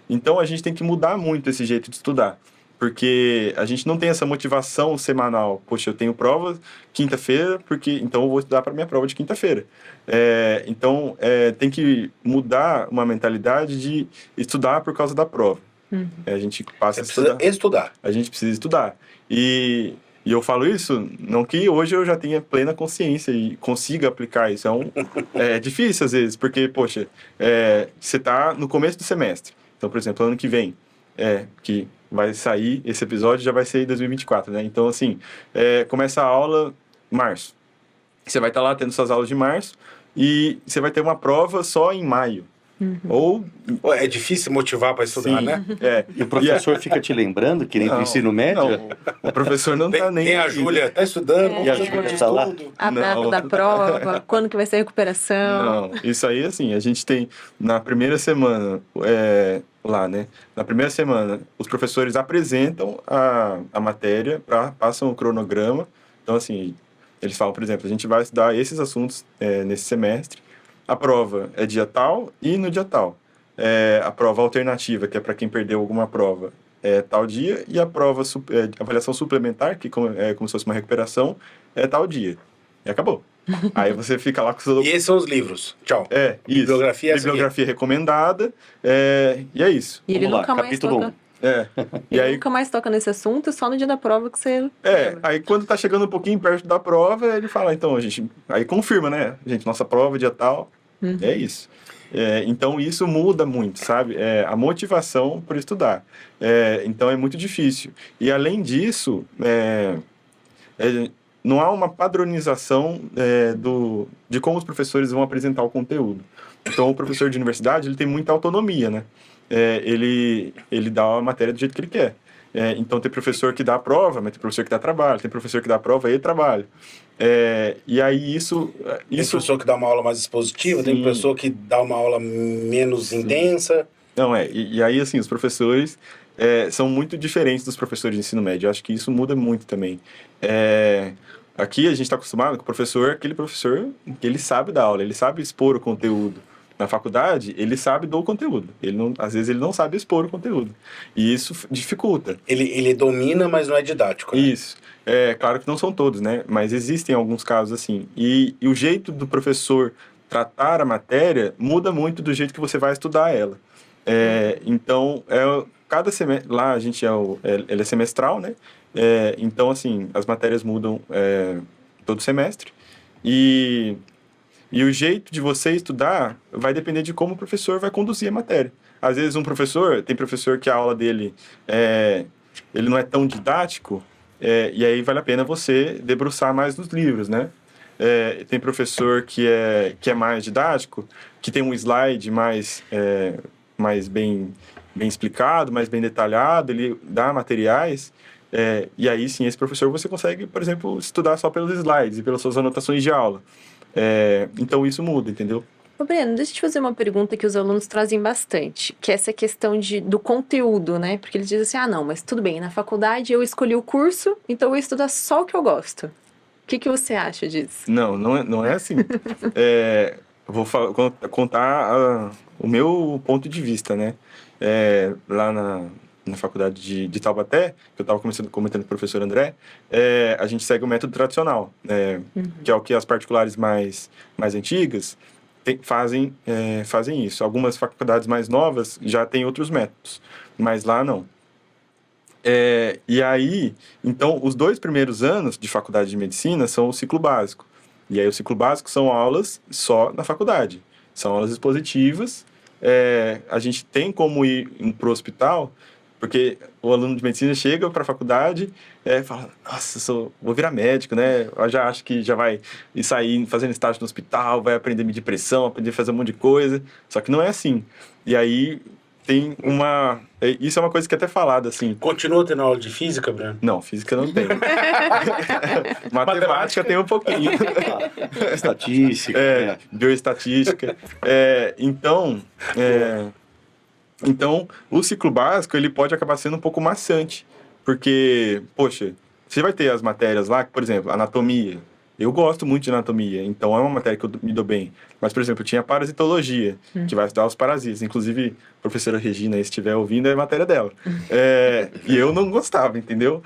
Então, a gente tem que mudar muito esse jeito de estudar. Porque a gente não tem essa motivação semanal. Poxa, eu tenho prova quinta-feira, então eu vou estudar para minha prova de quinta-feira. Então, tem que mudar uma mentalidade de estudar por causa da prova. A gente passa a
estudar.
A gente precisa estudar. E eu falo isso, não que hoje eu já tenha plena consciência e consiga aplicar isso. É difícil às vezes, porque, poxa, você está no começo do semestre. Então, por exemplo, ano que vem, que vai sair, esse episódio já vai ser em 2024, né? Então, assim, começa a aula em março. Você vai estar lá tendo suas aulas de março e você vai ter uma prova só em maio.
É difícil motivar para estudar,
sim,
né?
E o professor fica te lembrando que nem do ensino médio?
Não, o professor não está nem...
Tem a Júlia, está estudando,
E a Júlia está lá?
A data da prova, quando que vai ser a recuperação.
Não, isso aí, assim, a gente tem na primeira semana, lá, né? Na primeira semana, os professores apresentam a matéria, passam o cronograma. Então, assim, eles falam, por exemplo, a gente vai estudar esses assuntos nesse semestre. A prova é dia tal e no dia tal. A prova alternativa, que é para quem perdeu alguma prova, é tal dia. E a prova, avaliação suplementar, que é como se fosse uma recuperação, é tal dia. E acabou. Aí você fica lá com o seu...
E esses são os livros. Tchau.
Isso.
Bibliografia
recomendada. E é isso.
E ele
Vamos lá,
nunca mais
capítulo
toca...
E aí,
nunca mais toca nesse assunto, só no dia da prova que você...
aí quando tá chegando um pouquinho perto da prova, ele fala, então, a gente... Aí confirma, né? Gente, nossa prova é dia tal. É isso. Então, isso muda muito, sabe? A motivação por estudar. Então, é muito difícil. E, além disso, não há uma padronização de como os professores vão apresentar o conteúdo. Então, o professor de universidade, ele tem muita autonomia, né? Ele dá a matéria do jeito que ele quer. Então, tem professor que dá a prova, mas tem professor que dá trabalho. Tem professor que dá a prova e trabalho. E aí, isso...
Tem professor que dá uma aula mais expositiva, tem professor que dá uma aula menos intensa.
Não, e aí, assim, os professores são muito diferentes dos professores de ensino médio. Eu acho que isso muda muito também. Aqui, a gente está acostumado com o professor, aquele professor que ele sabe dar aula, ele sabe expor o conteúdo. Na faculdade, ele sabe do conteúdo. Às vezes, ele não sabe expor o conteúdo. E isso dificulta.
Ele domina, mas não é didático, né?
Isso. Claro que não são todos, né? Mas existem alguns casos assim. E o jeito do professor tratar a matéria muda muito do jeito que você vai estudar ela. Então, cada semestre... Lá, a gente ele é semestral, né? Então, assim, as matérias mudam todo semestre. E E o jeito de você estudar vai depender de como o professor vai conduzir a matéria. Às vezes tem professor que a aula dele ele não é tão didático, e aí vale a pena você debruçar mais nos livros, né? Tem professor que é mais didático, que tem um slide mais bem explicado, mais bem detalhado, ele dá materiais, e aí sim, esse professor você consegue, por exemplo, estudar só pelos slides e pelas suas anotações de aula. Então isso muda, entendeu?
Ô, Breno, deixa eu te fazer uma pergunta que os alunos trazem bastante, que é essa questão do conteúdo, né? Porque eles dizem assim, não, mas tudo bem, na faculdade eu escolhi o curso, então eu vou estudar só o que eu gosto. O que você acha disso?
Não é assim. Vou contar o meu ponto de vista, né? Lá na faculdade de Taubaté, que eu estava comentando com o professor André, a gente segue o método tradicional, que é o que as particulares mais antigas fazem isso. Algumas faculdades mais novas já têm outros métodos, mas lá não. E aí, então, os 2 primeiros anos de faculdade de medicina são o ciclo básico. E aí, o ciclo básico são aulas só na faculdade. São aulas expositivas. A gente tem como ir para o hospital, porque o aluno de medicina chega para a faculdade e fala, nossa, vou virar médico, né? Eu já acho que já vai sair fazendo estágio no hospital, vai aprender a medir pressão, aprender a fazer um monte de coisa. Só que não é assim. E aí tem isso é uma coisa que é até falada, assim.
Continua tendo aula de física, Breno?
Não, física não tem. Matemática tem um pouquinho.
Estatística.
Bioestatística. Então, o ciclo básico, ele pode acabar sendo um pouco maçante. Porque, poxa, você vai ter as matérias lá, por exemplo, anatomia. Eu gosto muito de anatomia, então é uma matéria que eu me dou bem. Mas, por exemplo, tinha parasitologia, que vai estudar os parasitas. Inclusive, a professora Regina, se estiver ouvindo, é a matéria dela. E eu não gostava, entendeu?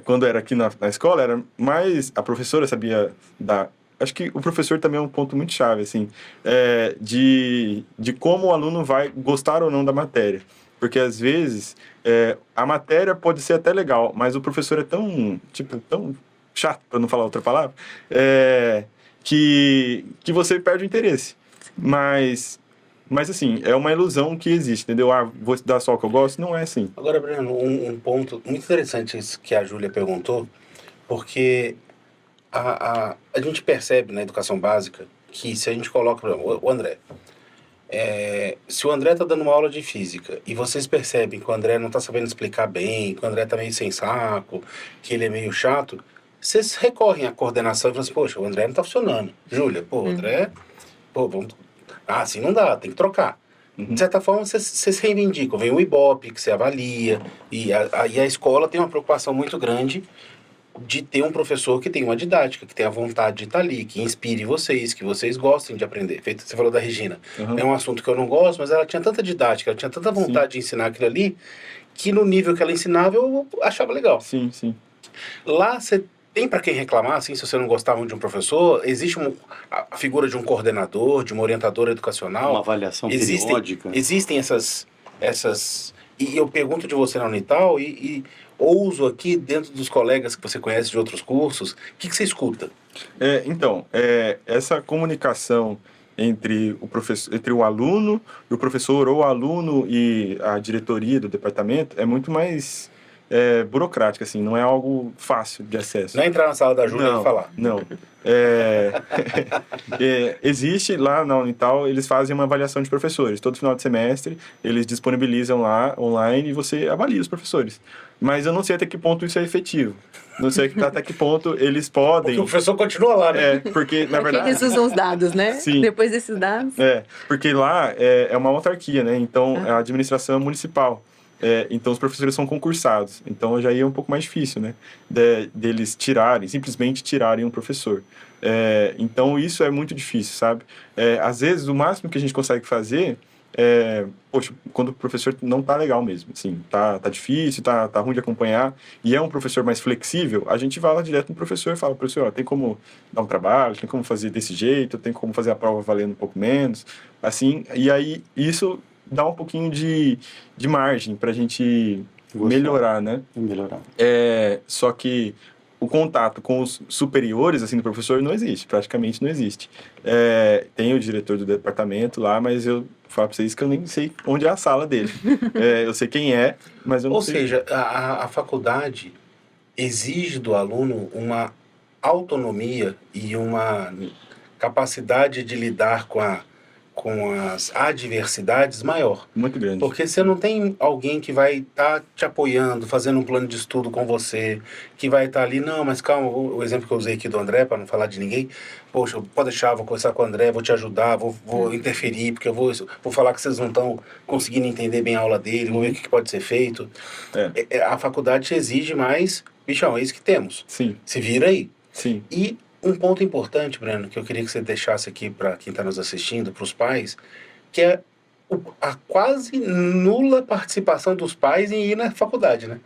Quando era aqui na escola, era mais... A professora sabia dar... Acho que o professor também é um ponto muito chave, assim, de como o aluno vai gostar ou não da matéria. Porque, às vezes, a matéria pode ser até legal, mas o professor é tão chato, para não falar outra palavra, que você perde o interesse. Mas assim, é uma ilusão que existe, entendeu? Vou estudar só o que eu gosto. Não é assim.
Agora, Breno, um ponto muito interessante isso que a Júlia perguntou, porque a gente percebe na educação básica que se a gente coloca, por exemplo, o André, se o André está dando uma aula de física e vocês percebem que o André não está sabendo explicar bem, que o André está meio sem saco, que ele é meio chato, vocês recorrem à coordenação e falam assim, poxa, o André não está funcionando. Júlia, o André, assim não dá, tem que trocar. De certa forma, vocês reivindicam. Vem o Ibope, que você avalia, e a escola tem uma preocupação muito grande de ter um professor que tem uma didática, que tem a vontade de estar ali, que inspire vocês, que vocês gostem de aprender. Você falou da Regina. É um assunto que eu não gosto, mas ela tinha tanta didática, ela tinha tanta vontade de ensinar aquilo ali, que no nível que ela ensinava eu achava legal.
Sim.
Lá você tem para quem reclamar, assim, se você não gostava de um professor, existe a figura de um coordenador, de uma orientadora educacional.
Uma avaliação periódica.
Existem essas... E eu pergunto de você na Unital e ouso aqui, dentro dos colegas que você conhece de outros cursos, o que você escuta?
Então, essa comunicação entre o aluno e o professor, ou o aluno e a diretoria do departamento, é muito mais burocrática, assim, não é algo fácil de acesso.
Não é entrar na sala da Júlia e falar.
Não. Existe lá na Unital, eles fazem uma avaliação de professores. Todo final de semestre, eles disponibilizam lá online e você avalia os professores. Mas eu não sei até que ponto isso é efetivo. Não sei até que ponto eles podem...
Porque o professor continua lá, né?
Porque, na verdade...
Eles usam os dados, né?
Sim.
Depois desses dados...
Porque lá é uma autarquia, né? Então, a administração é municipal. Então, os professores são concursados. Então, já ia um pouco mais difícil, né? Deles simplesmente tirarem um professor. Então, isso é muito difícil, sabe? Às vezes, o máximo que a gente consegue fazer poxa, quando o professor não tá legal mesmo, assim, tá difícil, tá ruim de acompanhar, e é um professor mais flexível, a gente vai lá direto no professor e fala, professor, ó, tem como dar um trabalho, tem como fazer desse jeito, tem como fazer a prova valendo um pouco menos, assim, e aí isso dá um pouquinho de margem pra gente melhorar, né?
Melhorar.
Só que o contato com os superiores, assim, do professor não existe, praticamente não existe. Tem o diretor do departamento lá, mas eu falo para vocês que eu nem sei onde é a sala dele. Eu sei quem é, mas eu não sei.
Ou seja, a faculdade exige do aluno uma autonomia e uma capacidade de lidar com as adversidades maior.
Muito grande.
Porque você não tem alguém que vai estar te apoiando, fazendo um plano de estudo com você, que vai estar ali, não, mas calma, o exemplo que eu usei aqui do André, para não falar de ninguém, poxa, pode deixar, vou conversar com o André, vou te ajudar, vou interferir, porque eu vou falar que vocês não estão conseguindo entender bem a aula dele, vou ver o que pode ser feito. A faculdade te exige mais, bichão, é isso que temos.
Sim.
Se vira aí.
Sim.
E um ponto importante, Breno, que eu queria que você deixasse aqui para quem está nos assistindo, para os pais, que é a quase nula participação dos pais em ir na faculdade, né?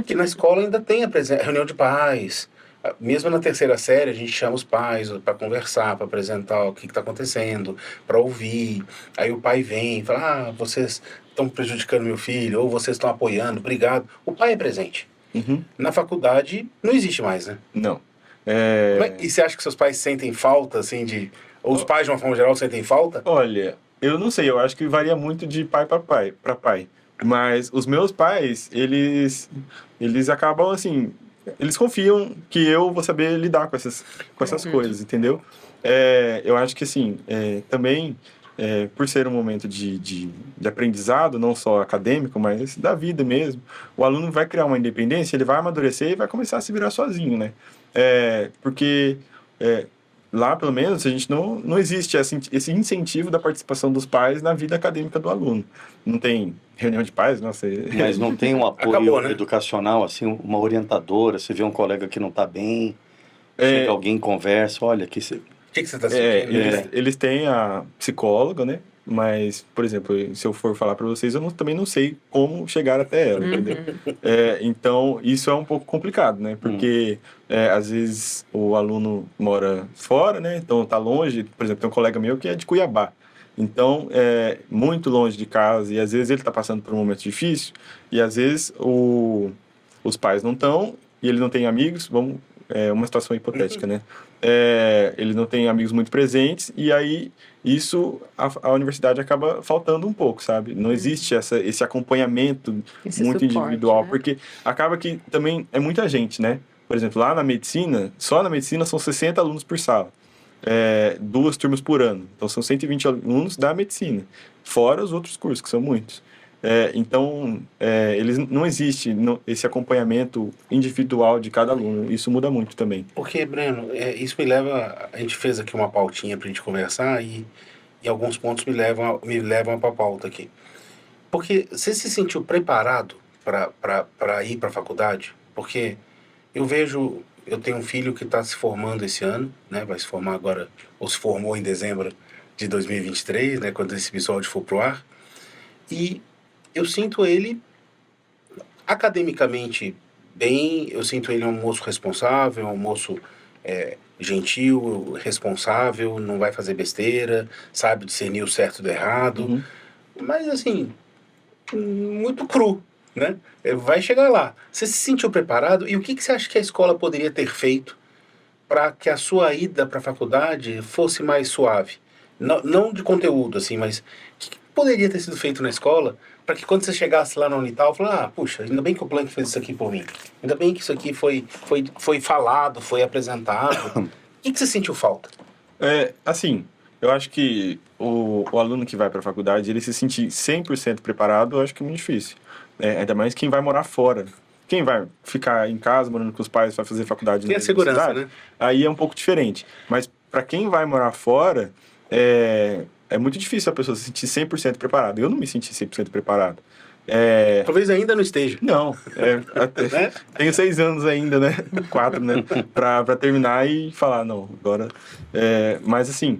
Que na escola ainda tem a reunião de pais. Mesmo na terceira série, a gente chama os pais para conversar, para apresentar o que está acontecendo, para ouvir. Aí o pai vem e fala, vocês estão prejudicando meu filho, ou vocês estão apoiando, obrigado. O pai é presente.
Uhum.
Na faculdade, não existe mais, né?
Não.
E você acha que seus pais sentem falta, assim, ou os pais, de uma forma geral, sentem falta?
Olha, eu não sei, eu acho que varia muito de pai para pai. Mas os meus pais, eles acabam, assim, eles confiam que eu vou saber lidar com essas coisas, entendeu? Eu acho que, assim, também, por ser um momento de aprendizado, não só acadêmico, mas da vida mesmo, o aluno vai criar uma independência, ele vai amadurecer e vai começar a se virar sozinho, né? Porque lá, pelo menos, a gente não existe esse incentivo da participação dos pais na vida acadêmica do aluno. Não tem reunião de pais, nossa...
Mas não tem um apoio
Acabou, né?
educacional, assim, uma orientadora, você vê um colega que não está bem, chega alguém, conversa, olha, aqui você...
O que você está sentindo?
Eles têm a psicóloga, né? Mas, por exemplo, se eu for falar para vocês, eu também não sei como chegar até ela, entendeu? Então, isso é um pouco complicado, né? Porque, às vezes, o aluno mora fora, né? Então, tá longe. Por exemplo, tem um colega meu que é de Cuiabá. Então, muito longe de casa. E, às vezes, ele tá passando por um momento difícil. E, às vezes, os pais não estão e ele não tem amigos. Uma situação hipotética, né? Ele não tem amigos muito presentes e aí a universidade acaba faltando um pouco, sabe? Não existe esse acompanhamento
Esse
muito
suporte,
individual,
né?
porque acaba que também é muita gente, né? Por exemplo, lá na medicina, só na medicina são 60 alunos por sala, 2 turmas por ano, então são 120 alunos da medicina, fora os outros cursos, que são muitos. Então, não existe esse acompanhamento individual de cada aluno. Isso muda muito também.
Porque, Breno, isso me leva... A gente fez aqui uma pautinha pra gente conversar e alguns pontos me levam pra pauta aqui. Porque você se sentiu preparado para ir pra faculdade? Porque eu tenho um filho que está se formando esse ano, né? Vai se formar agora, ou se formou em dezembro de 2023, né? Quando esse episódio for pro ar. E eu sinto ele academicamente bem, eu sinto ele um moço responsável, um moço gentil, responsável, não vai fazer besteira, sabe discernir o certo do errado.
Uhum.
Mas, assim, muito cru, né? Vai chegar lá. Você se sentiu preparado? E o que você acha que a escola poderia ter feito para que a sua ida para a faculdade fosse mais suave? Não de conteúdo, assim, mas o que poderia ter sido feito na escola para que quando você chegasse lá na Unital, falasse, puxa, ainda bem que o Planck fez isso aqui por mim. Ainda bem que isso aqui foi falado, foi apresentado. O que você sentiu falta?
Assim, eu acho que o aluno que vai para a faculdade, ele se sentir 100% preparado, eu acho que é muito difícil. Ainda mais quem vai morar fora. Quem vai ficar em casa, morando com os pais, vai fazer faculdade
Tem a segurança, né?
Aí é um pouco diferente. Mas para quem vai morar fora, é muito difícil a pessoa se sentir 100% preparada. Eu não me senti 100% preparado.
Talvez ainda não esteja.
Não.
Né?
Tenho 6 anos ainda, né? 4, né? Pra terminar e falar, não, agora... mas assim,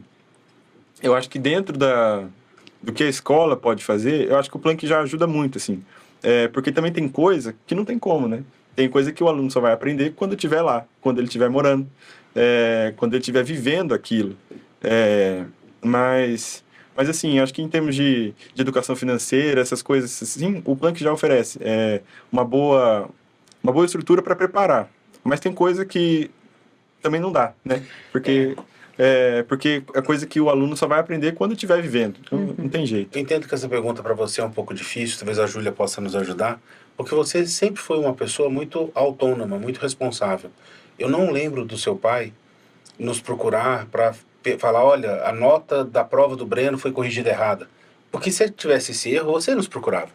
eu acho que dentro do que a escola pode fazer, eu acho que o Planck já ajuda muito, assim. Porque também tem coisa que não tem como, né? Tem coisa que o aluno só vai aprender quando estiver lá, quando ele estiver morando, quando ele estiver vivendo aquilo. Mas assim, acho que em termos de educação financeira, essas coisas assim, o Planck já oferece uma boa estrutura para preparar. Mas tem coisa que também não dá, né? Porque é coisa que o aluno só vai aprender quando estiver vivendo. Então, não tem jeito.
Eu entendo que essa pergunta para você é um pouco difícil, talvez a Júlia possa nos ajudar, porque você sempre foi uma pessoa muito autônoma, muito responsável. Eu não lembro do seu pai nos procurar para falar, olha, a nota da prova do Breno foi corrigida errada. Porque se tivesse esse erro, você nos procurava.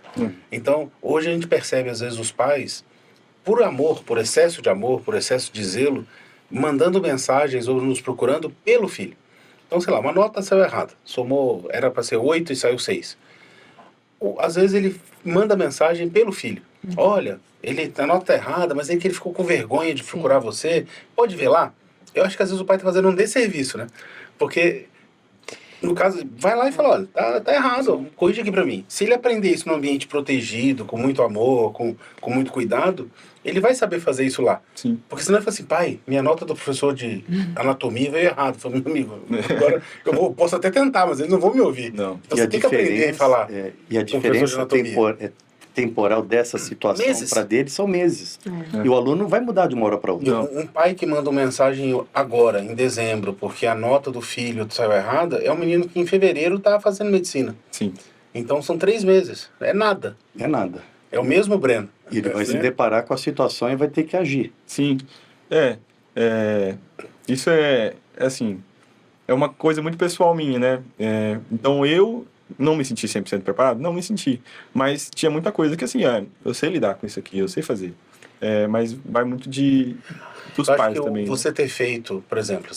Então, hoje a gente percebe, às vezes, os pais, por amor, por excesso de zelo, mandando mensagens ou nos procurando pelo filho. Então, sei lá, uma nota saiu errada. Somou, era para ser 8 e saiu 6. Às vezes ele manda mensagem pelo filho. Olha, a nota tá errada, mas é que ele ficou com vergonha de procurar você. Pode ver lá? Eu acho que às vezes o pai está fazendo um desserviço, né? Porque, no caso, vai lá e fala, olha, tá errado, corrige aqui para mim. Se ele aprender isso num ambiente protegido, com muito amor, com muito cuidado, ele vai saber fazer isso lá.
Sim.
Porque senão ele fala assim, pai, minha nota do professor de anatomia veio errado. Eu falei, meu amigo, agora posso até tentar, mas eles não vão me ouvir.
Não.
Então você tem que aprender a falar.
E a diferença temporal dessa situação para dele são meses. E o aluno não vai mudar de uma hora para outra.
Um pai que manda uma mensagem agora, em dezembro, porque a nota do filho saiu errada, é um menino que em fevereiro está fazendo medicina.
Sim.
Então são 3 meses. É nada.
É nada.
É o mesmo Breno.
E ele vai se deparar com a situação e vai ter que agir.
Sim. Isso é assim, é uma coisa muito pessoal minha, né? Então eu não me senti 100% preparado? Não me senti. Mas tinha muita coisa que assim, eu sei lidar com isso aqui, eu sei fazer. Mas vai muito dos pais também.
Você ter feito, por exemplo,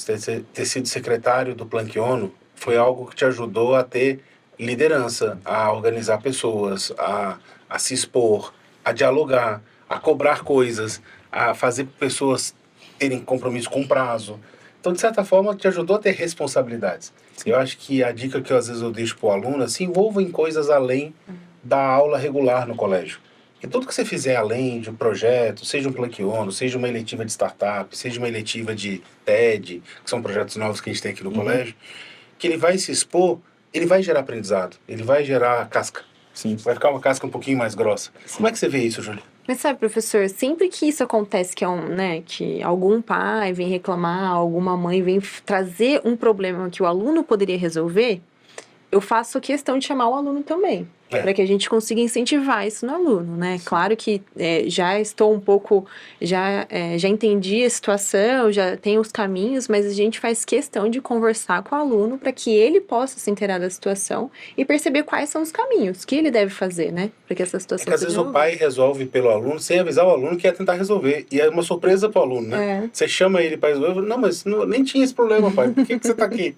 ter sido secretário do Planck ONU foi algo que te ajudou a ter liderança, a organizar pessoas, a se expor, a dialogar, a cobrar coisas, a fazer pessoas terem compromisso com prazo. Então, de certa forma, te ajudou a ter responsabilidades. Eu acho que a dica que às vezes eu deixo para o aluno, se envolva em coisas além da aula regular no colégio. E tudo que você fizer além de um projeto, seja um Planck ONU, seja uma eletiva de startup, seja uma eletiva de TED, que são projetos novos que a gente tem aqui no colégio, que ele vai se expor, ele vai gerar aprendizado, ele vai gerar casca.
Sim.
Vai ficar uma casca um pouquinho mais grossa. Como é que você vê isso, Júlia?
Mas sabe, professor, sempre que isso acontece, que algum pai vem reclamar, alguma mãe vem trazer um problema que o aluno poderia resolver, eu faço questão de chamar o aluno também. Para que a gente consiga incentivar isso no aluno, né? Claro que já estou um pouco, já entendi a situação, já tenho os caminhos, mas a gente faz questão de conversar com o aluno para que ele possa se inteirar da situação e perceber quais são os caminhos que ele deve fazer, né? Para que essa situação
que às vezes o pai resolve pelo aluno sem avisar o aluno que ia tentar resolver. E é uma surpresa para o aluno, né? Você chama ele para resolver, não, mas nem tinha esse problema, pai. Por que você está aqui?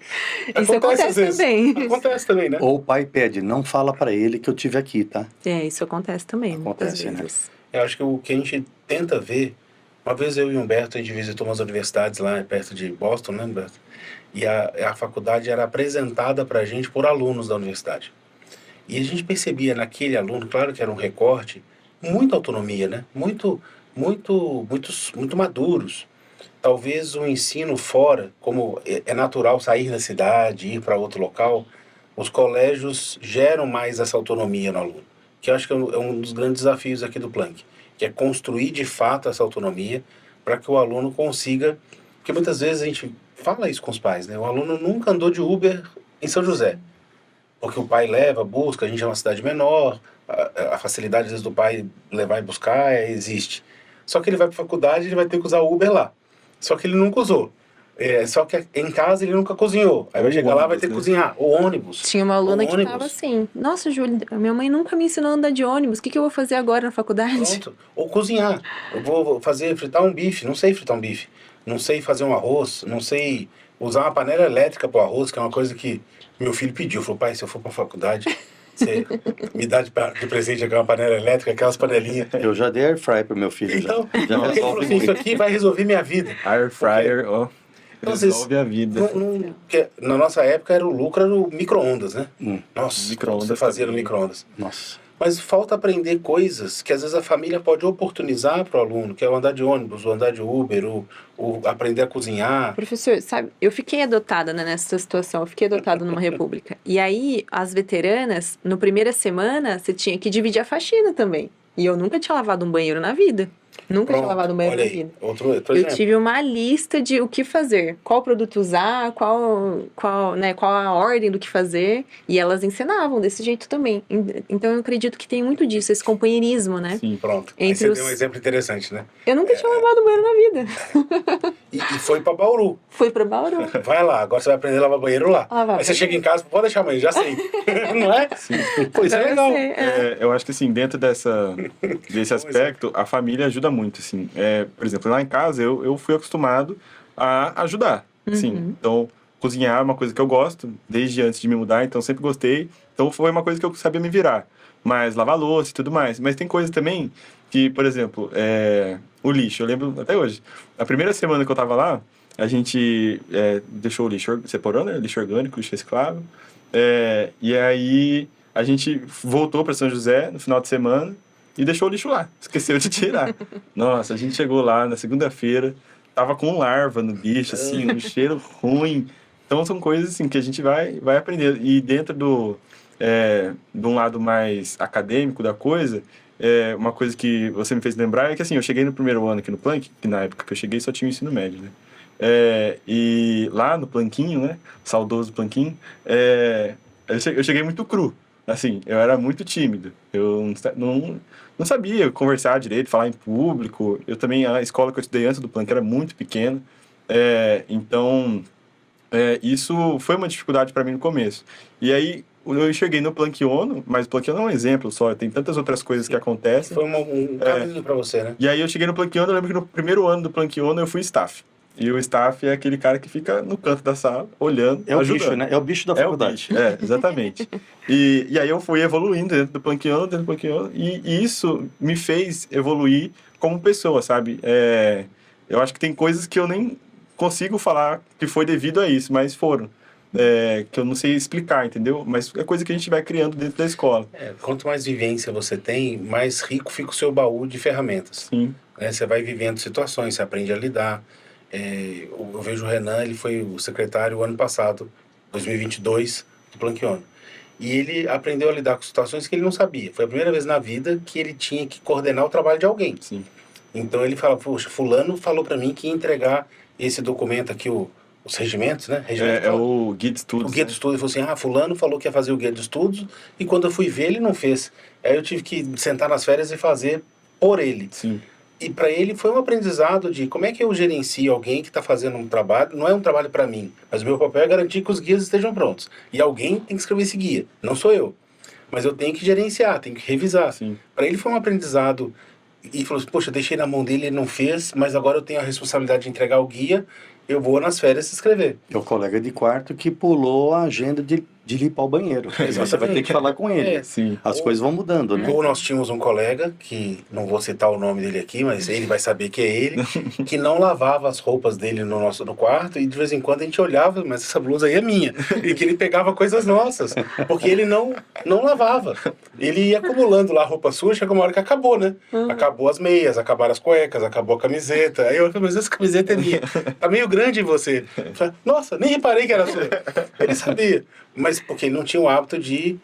Isso acontece também.
Acontece também, né?
Ou o pai pede, não fala para ele que eu tive aqui, tá?
Isso acontece também.
Acontece,
muitas vezes.
Eu acho que o que a gente tenta ver, uma vez eu e o Humberto, a gente visitou umas universidades lá perto de Boston, né, Humberto? E a faculdade era apresentada pra gente por alunos da universidade. E a gente percebia naquele aluno, claro que era um recorte, muita autonomia, né? Muito maduros. Talvez o ensino fora, como é natural sair da cidade, ir para outro local, os colégios geram mais essa autonomia no aluno, que eu acho que é um dos grandes desafios aqui do Planck, que é construir de fato essa autonomia para que o aluno consiga, porque muitas vezes a gente fala isso com os pais, né? O aluno nunca andou de Uber em São José, porque o pai leva, busca, a gente é uma cidade menor, a facilidade às vezes do pai levar e buscar existe. Só que ele vai para a faculdade e ele vai ter que usar o Uber lá. Só que ele nunca usou. Só que em casa ele nunca cozinhou. Aí vai chegar lá, vai ter que cozinhar. O ônibus.
Tinha uma aluna que estava assim, nossa, Júlia, minha mãe nunca me ensinou a andar de ônibus, o que eu vou fazer agora na faculdade?
Pronto. Ou cozinhar. Eu vou fritar um bife, não sei fritar um bife. Não sei fazer um arroz, não sei usar uma panela elétrica para o arroz, que é uma coisa que meu filho pediu. Falou, pai, se eu for para a faculdade, você me dá de presente aquela panela elétrica, aquelas panelinhas.
Eu já dei air fry pro meu filho.
Então,
já
ele falou assim, isso aqui vai resolver minha vida.
Air fryer, resolve a vida.
Na nossa época, o lucro era o micro-ondas, né? Nossa,
micro-ondas
você fazia no micro-ondas.
Nossa.
Mas falta aprender coisas que às vezes a família pode oportunizar para o aluno, que é o andar de ônibus, o andar de Uber, o aprender a cozinhar.
Professor, sabe, eu fiquei adotada, né, nessa situação, eu fiquei adotada numa república. E aí, as veteranas, no primeira semana, você tinha que dividir a faxina também. E eu nunca tinha lavado um banheiro na vida. Nunca tinha
Pronto,
lavado o banheiro
olha
na
aí,
vida.
outro
Eu
exemplo.
tive uma lista de o que fazer, qual produto usar, qual a ordem do que fazer, e elas ensinavam desse jeito também. Então eu acredito que tem muito disso, esse companheirismo, né?
Sim.
Pronto. Aí
Entre
você
os...
deu um exemplo interessante, né?
Eu nunca tinha lavado o banheiro na vida.
E foi pra Bauru.
Fui pra Bauru.
Vai lá, agora você vai aprender a lavar banheiro lá.
Lavar
Aí você
banheiro.
chega em casa, pode deixar, mãe, já sei. Não é?
Sim.
Pô, isso é
Agora
legal.
eu sei, é.
Eu acho que assim, dentro desse aspecto, a família ajuda muito, assim. Por exemplo, lá em casa eu fui acostumado a ajudar, assim. Então, cozinhar é uma coisa que eu gosto, desde antes de me mudar, então sempre gostei. Então, foi uma coisa que eu sabia me virar. Mas lavar louça e tudo mais. Mas tem coisa também que, por exemplo, o lixo. Eu lembro até hoje. A primeira semana que eu tava lá, a gente deixou o lixo, separou, né? Lixo orgânico, lixo reciclável. E aí a gente voltou para São José no final de semana e deixou o lixo lá. Esqueceu de tirar. Nossa, a gente chegou lá na segunda-feira, tava com larva no bicho, assim, um cheiro ruim. Então são coisas assim que a gente vai aprender. E dentro de um lado mais acadêmico da coisa, uma coisa que você me fez lembrar é que assim, eu cheguei no primeiro ano aqui no Planck, que na época que eu cheguei só tinha o ensino médio, né? E lá no Planquinho, né? Saudoso Planquinho, eu cheguei muito cru. Assim, eu era muito tímido. Eu não sabia conversar direito, falar em público. Eu também, a escola que eu estudei antes do Planck era muito pequena. Então, isso foi uma dificuldade para mim no começo. E aí, eu cheguei no Plankiono, mas o Plankiono é um exemplo só. Tem tantas outras coisas que acontecem.
Foi um caminho pra você, né?
E aí, eu cheguei no Plankiono, eu lembro que no primeiro ano do Plankiono eu fui staff. E o staff é aquele cara que fica no canto da sala, olhando,
É o
ajudando.
bicho, né? É o bicho da faculdade.
O bicho, exatamente. e aí eu fui evoluindo dentro do Plankiono, e isso me fez evoluir como pessoa, sabe? Eu acho que tem coisas que eu nem consigo falar que foi devido a isso, mas foram. Que eu não sei explicar, entendeu? Mas é coisa que a gente vai criando dentro da escola.
Quanto mais vivência você tem, mais rico fica o seu baú de ferramentas.
Sim.
Você vai vivendo situações, você aprende a lidar. Eu vejo o Renan, ele foi o secretário ano passado, 2022, do Plankiono. E ele aprendeu a lidar com situações que ele não sabia. Foi a primeira vez na vida que ele tinha que coordenar o trabalho de alguém.
Sim.
Então ele fala, poxa, fulano falou para mim que ia entregar esse documento aqui, os regimentos, né?
É o guia de estudos.
O guia de estudos. Ele falou assim, fulano falou que ia fazer o guia de estudos, e quando eu fui ver, ele não fez. Aí eu tive que sentar nas férias e fazer por ele.
Sim.
E para ele foi um aprendizado de como é que eu gerencio alguém que está fazendo um trabalho, não é um trabalho para mim, mas o meu papel é garantir que os guias estejam prontos. E alguém tem que escrever esse guia, não sou eu. Mas eu tenho que gerenciar, tenho que revisar. Para ele foi um aprendizado, e falou assim, poxa, eu deixei na mão dele, ele não fez, mas agora eu tenho a responsabilidade de entregar o guia, eu vou nas férias escrever.
É o colega de quarto que pulou a agenda de limpar o banheiro. Você vai ter que falar com ele.
Sim.
As coisas vão mudando, né?
Ou nós tínhamos um colega, que não vou citar o nome dele aqui, mas ele vai saber que é ele, que não lavava as roupas dele no quarto, e de vez em quando a gente olhava, mas essa blusa aí é minha. E que ele pegava coisas nossas, porque ele não lavava. Ele ia acumulando lá roupa suja, chegou uma hora que acabou, né? Acabou as meias, acabaram as cuecas, acabou a camiseta. Aí eu falei, mas essa camiseta é minha. Tá meio grande em você. Eu falei, nossa, nem reparei que era sua. Ele sabia. Mas porque ele não tinha o hábito de...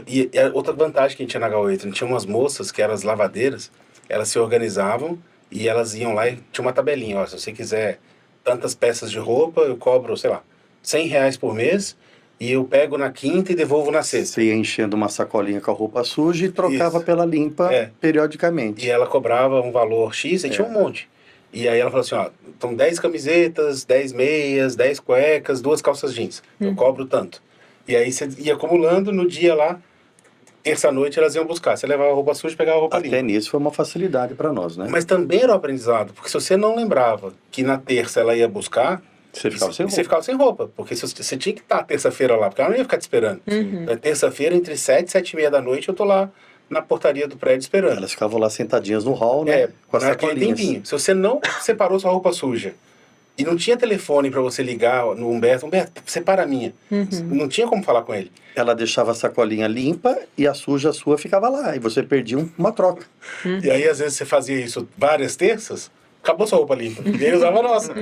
E outra vantagem que a gente tinha na H8, tinha umas moças que eram as lavadeiras, elas se organizavam e elas iam lá e tinha uma tabelinha, ó, se você quiser tantas peças de roupa, eu cobro, sei lá, R$100 por mês, e eu pego na quinta e devolvo na sexta.
Você ia enchendo uma sacolinha com a roupa suja e trocava pela limpa periodicamente.
E ela cobrava um valor X, e tinha um monte. E aí ela falou assim, ó, então 10 camisetas, 10 meias, 10 cuecas, 2 calças jeans. Eu cobro tanto. E aí você ia acumulando, no dia lá, terça-noite elas iam buscar. Você levava a roupa suja e pegava a roupa limpa.
Até nisso foi uma facilidade para nós, né?
Mas também era um aprendizado, porque se você não lembrava que na terça ela ia buscar,
você ficava sem roupa.
Você ficava sem roupa, porque você tinha que estar terça-feira lá, porque ela não ia ficar te esperando. Então, terça-feira, entre 7 e 7h30 da noite, eu tô lá na portaria do prédio esperando.
Elas ficavam lá sentadinhas no hall, né? Com as sacolinhas.
Tempinho. Se você não separou sua roupa suja e não tinha telefone para você ligar no Humberto, separa a minha. Não tinha como falar com ele.
Ela deixava a sacolinha limpa e a suja sua ficava lá. E você perdia uma troca.
E aí, às vezes, você fazia isso várias terças, acabou sua roupa limpa. E ele usava a nossa.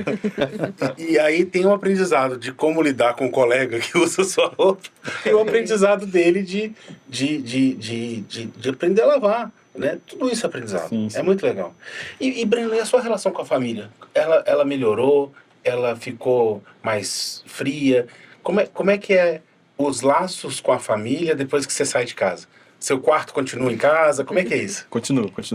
E aí tem um aprendizado de como lidar com o colega que usa sua roupa. E o aprendizado dele de aprender a lavar. né? Tudo isso é aprendizado.
Sim, sim.
É muito legal. E Breno, e a sua relação com a família? Ela melhorou? Ela ficou mais fria? Como é que é os laços com a família depois que você sai de casa? Seu quarto continua em casa? Como é que é isso?
Continua. Mas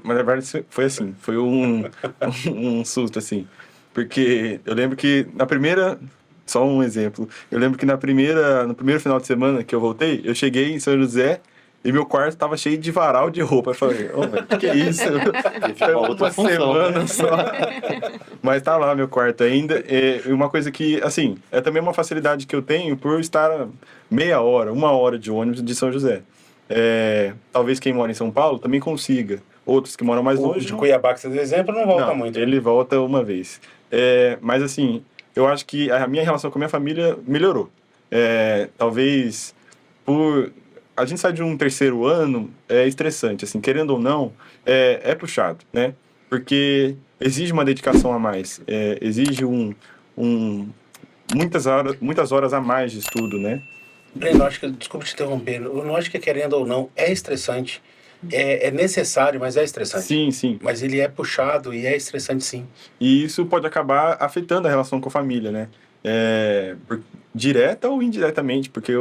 na verdade foi assim, foi um susto, assim. Porque eu lembro que na primeira, só um exemplo, eu lembro que no primeiro final de semana que eu voltei, eu cheguei em São José e meu quarto tava cheio de varal de roupa. Eu falei, o que é isso? Foi
outra
uma
função,
semana
né?
só. Mas tá lá meu quarto ainda. E uma coisa que, assim, é também uma facilidade que eu tenho por estar meia hora, uma hora de ônibus de São José. Talvez quem mora em São Paulo também consiga. Outros que moram mais
O
longe.
de Cuiabá, que você deu exemplo, não volta
Não,
muito.
ele volta uma vez. Mas assim, eu acho que a minha relação com a minha família melhorou. Talvez por... A gente sai de um terceiro ano, é estressante, assim, querendo ou não, é puxado, né? Porque exige uma dedicação a mais, exige muitas horas a mais de estudo, né?
Breno, acho que, desculpa te interromper, eu não acho que querendo ou não, é estressante. É necessário, mas é estressante.
Sim, sim.
Mas ele é puxado e é estressante, sim.
E isso pode acabar afetando a relação com a família, né? Direta ou indiretamente, porque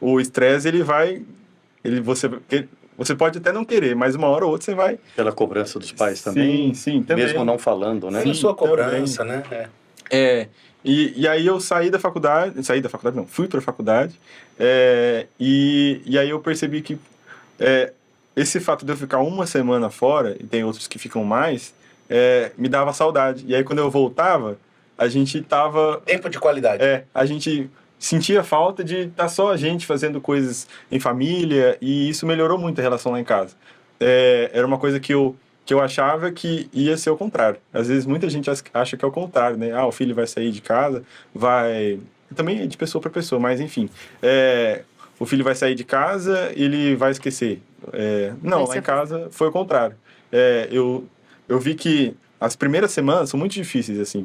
o estresse, você pode até não querer, mas uma hora ou outra você vai...
Pela cobrança dos pais também.
Sim, também.
Mesmo não falando, né?
Pela
Sim,
sua cobrança, né?
E aí eu fui pra faculdade, e aí eu percebi que esse fato de eu ficar uma semana fora, e tem outros que ficam mais, me dava saudade. E aí quando eu voltava, a gente tava...
Tempo de qualidade.
A gente sentia falta de estar só a gente fazendo coisas em família, e isso melhorou muito a relação lá em casa. Era uma coisa que eu achava que ia ser o contrário. Às vezes muita gente acha que é o contrário, né? O filho vai sair de casa, também é de pessoa para pessoa, mas enfim. O filho vai sair de casa, ele vai esquecer. Não, lá em casa foi o contrário. Eu vi que as primeiras semanas são muito difíceis, assim.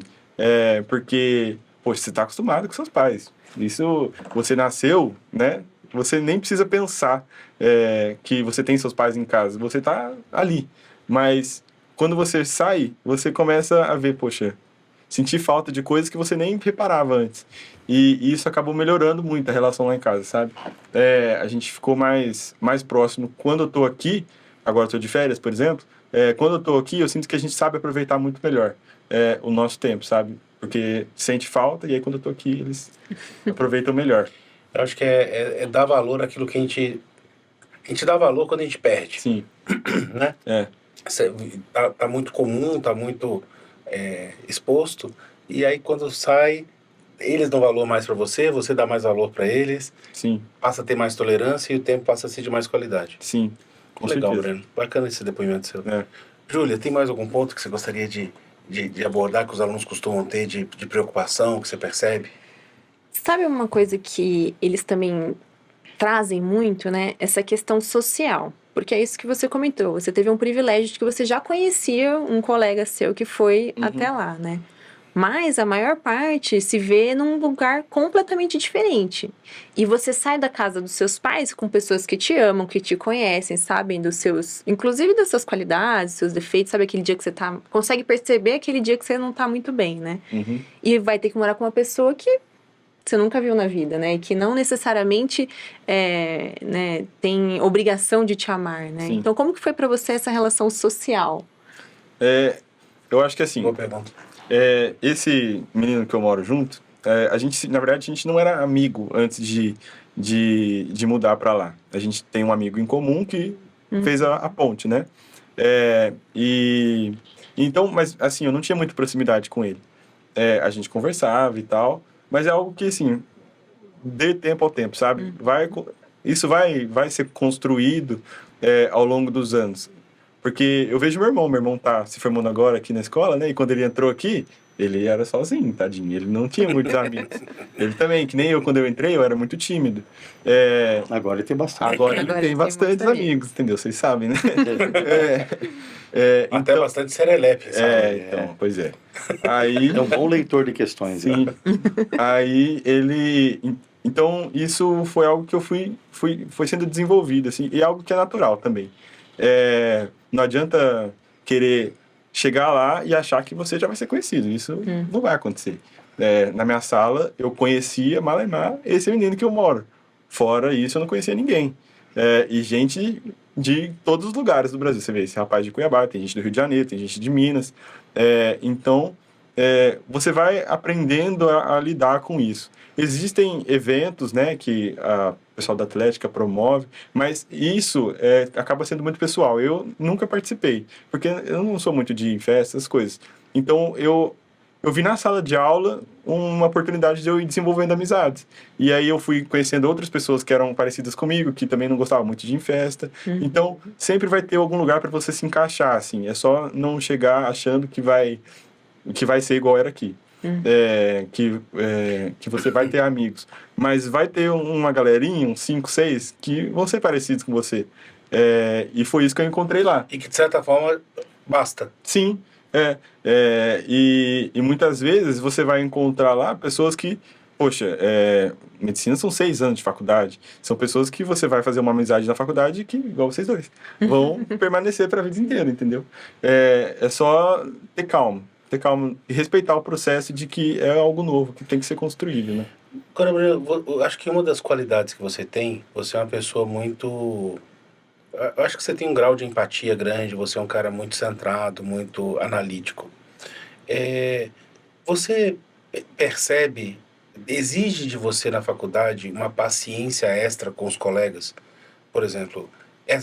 Porque, poxa, você está acostumado com seus pais. Isso, você nasceu, né? Você nem precisa pensar que você tem seus pais em casa. Você está ali. Mas quando você sai, você começa a ver, poxa, sentir falta de coisas que você nem reparava antes. E isso acabou melhorando muito a relação lá em casa, sabe? A gente ficou mais próximo. Quando eu tô aqui, agora eu tô de férias, por exemplo, quando eu tô aqui, eu sinto que a gente sabe aproveitar muito melhor o nosso tempo, sabe? Porque sente falta e aí quando eu tô aqui, eles aproveitam melhor.
Eu acho que é dar valor àquilo que a gente dá valor quando a gente perde.
Sim.
Né? Tá muito comum, tá muito exposto, e aí quando sai, eles dão valor mais para você dá mais valor para eles.
Sim.
Passa a ter mais tolerância e o tempo passa a ser de mais qualidade.
Sim, com
Legal,
certeza.
Breno. Bacana esse depoimento seu. Júlia, tem mais algum ponto que você gostaria de abordar, que os alunos costumam ter de preocupação, que você percebe?
Sabe uma coisa que eles também trazem muito, né? Essa questão social. Porque é isso que você comentou. Você teve um privilégio de que você já conhecia um colega seu que foi até lá, né? Mas a maior parte se vê num lugar completamente diferente. E você sai da casa dos seus pais com pessoas que te amam, que te conhecem, sabem inclusive das suas qualidades, dos seus defeitos, sabe aquele dia que você consegue perceber aquele dia que você não tá muito bem, né? E vai ter que morar com uma pessoa que você nunca viu na vida, né? E que não necessariamente né, tem obrigação de te amar, né?
Sim.
Então, como que foi pra você essa relação social?
Eu acho que assim...
Boa pergunta.
Esse menino que eu moro junto, na verdade, a gente não era amigo antes de mudar para lá. A gente tem um amigo em comum que fez a ponte, né? Então, mas assim, eu não tinha muita proximidade com ele. A gente conversava e tal, mas é algo que, assim, dê tempo ao tempo, sabe? Isso vai ser construído ao longo dos anos. Porque eu vejo meu irmão tá se formando agora aqui na escola, né? E quando ele entrou aqui, ele era sozinho, tadinho. Ele não tinha muitos amigos. Ele também, que nem eu, quando eu entrei, eu era muito tímido.
Agora ele tem bastante.
Agora ele tem bastantes amigos, entendeu? Vocês sabem, né?
Até bastante serelepe, sabe?
Então, pois é. Aí,
É um bom leitor de questões.
sim.
Né?
Aí ele... Então, isso foi algo que eu fui sendo desenvolvido, assim, e algo que é natural também. não adianta querer chegar lá e achar que você já vai ser conhecido. Isso não vai acontecer. Na minha sala, eu conhecia Malemar, esse menino que eu moro. Fora isso, eu não conhecia ninguém. E gente de todos os lugares do Brasil. Você vê esse rapaz de Cuiabá, tem gente do Rio de Janeiro, tem gente de Minas. Então, você vai aprendendo a lidar com isso. Existem eventos, né, que o pessoal da Atlética promove, mas isso acaba sendo muito pessoal. Eu nunca participei, porque eu não sou muito de ir em festas, essas coisas. Então, eu vi na sala de aula uma oportunidade de eu ir desenvolvendo amizades. E aí eu fui conhecendo outras pessoas que eram parecidas comigo, que também não gostavam muito de ir em festa. Então, sempre vai ter algum lugar para você se encaixar, assim. É só não chegar achando que vai ser igual era aqui. Que você vai ter amigos. Mas vai ter uma galerinha, uns 5, 6, que vão ser parecidos com você. E foi isso que eu encontrei lá.
E que, de certa forma, basta.
Sim. E muitas vezes você vai encontrar lá pessoas que, poxa, medicina são 6 anos de faculdade. São pessoas que você vai fazer uma amizade na faculdade que, igual vocês dois, vão permanecer para a vida inteira, entendeu? É só ter calma e respeitar o processo de que é algo novo, que tem que ser construído, né?
Agora, eu acho que uma das qualidades que você tem, você é uma pessoa muito... Eu acho que você tem um grau de empatia grande, você é um cara muito centrado, muito analítico. Você percebe, exige de você na faculdade uma paciência extra com os colegas? Por exemplo,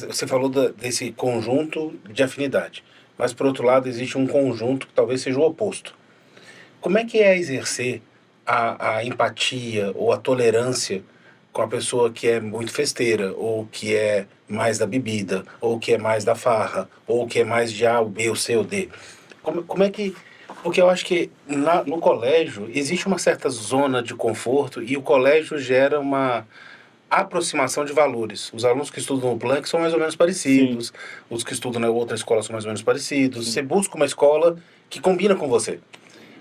você falou desse conjunto de afinidade, mas por outro lado existe um conjunto que talvez seja o oposto. Como é que é exercer a empatia ou a tolerância com a pessoa que é muito festeira, ou que é mais da bebida, ou que é mais da farra, ou que é mais de A, o B, o C, o D? Como é que... Porque eu acho que no colégio existe uma certa zona de conforto e o colégio gera uma aproximação de valores. Os alunos que estudam no Planck são mais ou menos parecidos, os que estudam na outra escola são mais ou menos parecidos. Você busca uma escola que combina com você.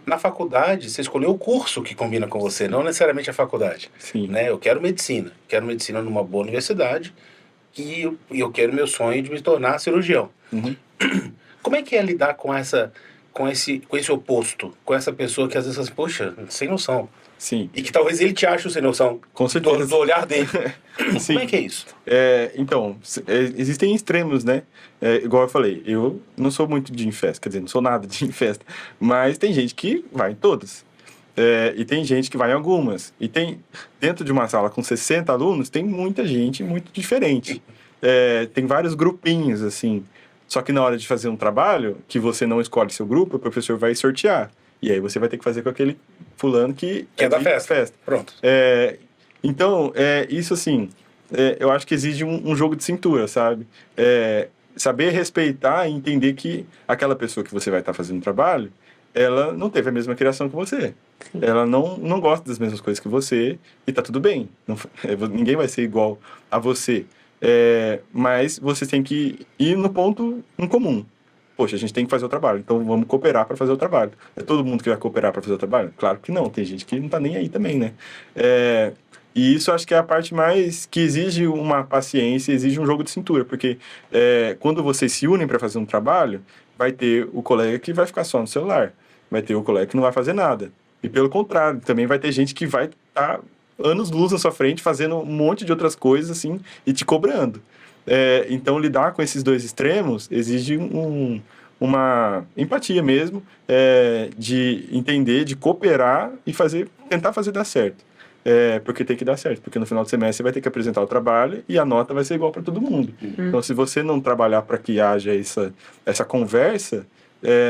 Na faculdade, você escolheu o curso que combina com você, não necessariamente a faculdade. Né? Eu quero medicina numa boa universidade e eu quero meu sonho de me tornar cirurgião. Como é que é lidar com esse oposto, com essa pessoa que às vezes fala assim, poxa, sem noção.
Sim.
E que talvez ele te ache sem noção.
Com certeza.
Do olhar dele.
Sim.
Como é que é isso?
Então, existem extremos, né? Igual eu falei, eu não sou muito de ir em festa, quer dizer, não sou nada de ir em festa, mas tem gente que vai em todas. E tem gente que vai em algumas. E dentro de uma sala com 60 alunos, tem muita gente muito diferente. Tem vários grupinhos, assim. Só que na hora de fazer um trabalho, que você não escolhe seu grupo, o professor vai sortear. E aí você vai ter que fazer com aquele fulano que
é da festa. Pronto.
Então, isso assim, eu acho que exige um jogo de cintura, sabe? Saber respeitar e entender que aquela pessoa que você vai estar fazendo o trabalho, ela não teve a mesma criação que você. Sim. Ela não gosta das mesmas coisas que você e tá tudo bem. Ninguém vai ser igual a você. Mas você tem que ir no ponto em comum. Poxa, a gente tem que fazer o trabalho, então vamos cooperar para fazer o trabalho. É todo mundo que vai cooperar para fazer o trabalho? Claro que não, tem gente que não tá nem aí também, né? E isso acho que é a parte mais que exige uma paciência, exige um jogo de cintura, porque quando vocês se unem para fazer um trabalho, vai ter o colega que vai ficar só no celular, vai ter o colega que não vai fazer nada. E pelo contrário, também vai ter gente que vai estar anos-luz na sua frente fazendo um monte de outras coisas assim e te cobrando. Então, lidar com esses dois extremos exige uma empatia mesmo, de entender, de cooperar e tentar fazer dar certo. Porque tem que dar certo, porque no final do semestre você vai ter que apresentar o trabalho e a nota vai ser igual para todo mundo. Então, se você não trabalhar para que haja essa conversa,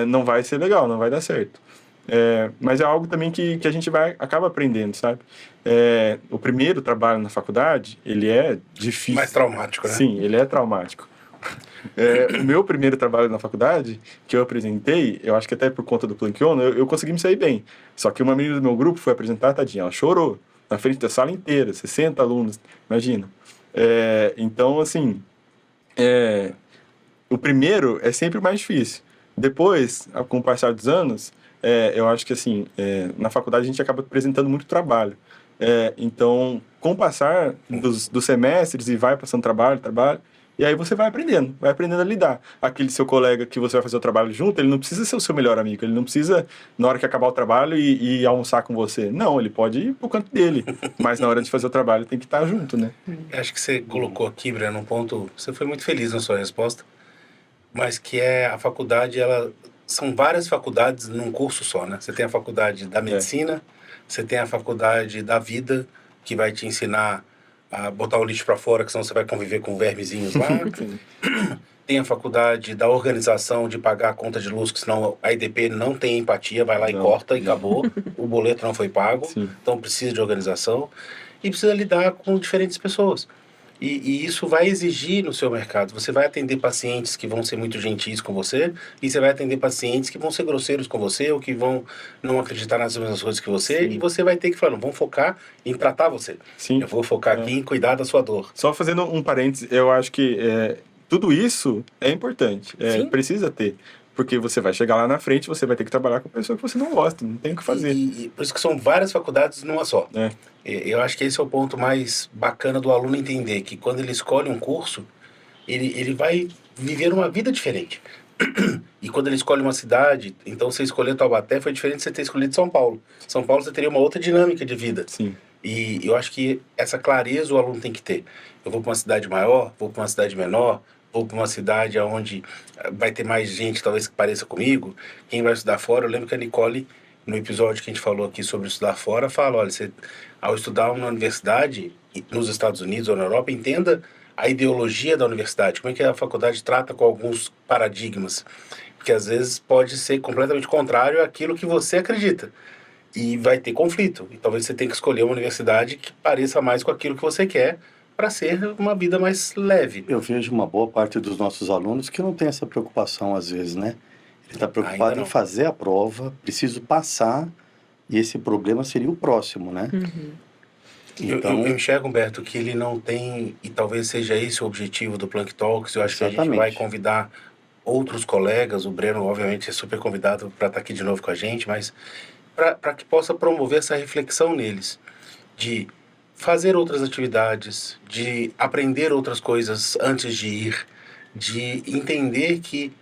não vai ser legal, não vai dar certo. Mas é algo também que a gente acaba aprendendo, sabe? O primeiro trabalho na faculdade, ele é difícil.
Mais traumático, né?
Sim, ele é traumático. O meu primeiro trabalho na faculdade, que eu apresentei, eu acho que até por conta do Plankton, eu consegui me sair bem. Só que uma menina do meu grupo foi apresentar, tadinha, ela chorou na frente da sala inteira, 60 alunos, imagina. Então, assim, o primeiro é sempre mais difícil. Depois, com o passar dos anos, eu acho que, assim, na faculdade a gente acaba apresentando muito trabalho. Então, com o passar dos semestres e vai passando trabalho, E aí você vai aprendendo a lidar. Aquele seu colega que você vai fazer o trabalho junto, ele não precisa ser o seu melhor amigo, ele não precisa, na hora que acabar o trabalho, e almoçar com você. Não, ele pode ir pro canto dele, mas na hora de fazer o trabalho tem que estar junto, né?
Acho que você colocou aqui, Breno, um ponto, você foi muito feliz na sua resposta, mas que é a faculdade, são várias faculdades num curso só, né? Você tem a faculdade da medicina, você tem a faculdade da vida, que vai te ensinar a botar o lixo para fora, que senão você vai conviver com vermezinhos lá. Tem a faculdade da organização, de pagar a conta de luz, que senão a IDP não tem empatia, vai lá e corta e acabou. O boleto não foi pago, então precisa de organização. E precisa lidar com diferentes pessoas. E isso vai exigir no seu mercado. Você vai atender pacientes que vão ser muito gentis com você, e você vai atender pacientes que vão ser grosseiros com você, ou que vão não acreditar nas mesmas coisas que você, e você vai ter que falar, não, vamos focar em tratar você.
Sim.
Eu vou focar aqui em cuidar da sua dor.
Só fazendo um parênteses, eu acho que tudo isso é importante, precisa ter. Porque você vai chegar lá na frente, você vai ter que trabalhar com pessoa que você não gosta, não tem o que fazer.
E por isso que são várias faculdades numa só. Eu acho que esse é o ponto mais bacana do aluno entender, que quando ele escolhe um curso, ele vai viver uma vida diferente. E quando ele escolhe uma cidade, então você escolher Taubaté foi diferente de você ter escolhido São Paulo. São Paulo você teria uma outra dinâmica de vida.
Sim.
E eu acho que essa clareza o aluno tem que ter. Eu vou para uma cidade maior, vou para uma cidade menor, vou para uma cidade onde vai ter mais gente, talvez, que pareça comigo. Quem vai estudar fora, eu lembro que a Nicole, no episódio que a gente falou aqui sobre estudar fora, fala, olha, você, ao estudar uma universidade nos Estados Unidos ou na Europa, entenda a ideologia da universidade, como é que a faculdade trata com alguns paradigmas, porque às vezes pode ser completamente contrário àquilo que você acredita. E vai ter conflito. E talvez você tenha que escolher uma universidade que pareça mais com aquilo que você quer, para ser uma vida mais leve.
Eu vejo uma boa parte dos nossos alunos que não tem essa preocupação às vezes, né? Ele está preocupado em fazer a prova, preciso passar, e esse problema seria o próximo, né?
Então, eu enxergo, Humberto, que ele não tem, e talvez seja esse o objetivo do Plank Talks. Eu acho que a gente vai convidar outros colegas, o Breno obviamente é super convidado para estar aqui de novo com a gente, mas para que possa promover essa reflexão neles, de fazer outras atividades, de aprender outras coisas antes de ir, de entender que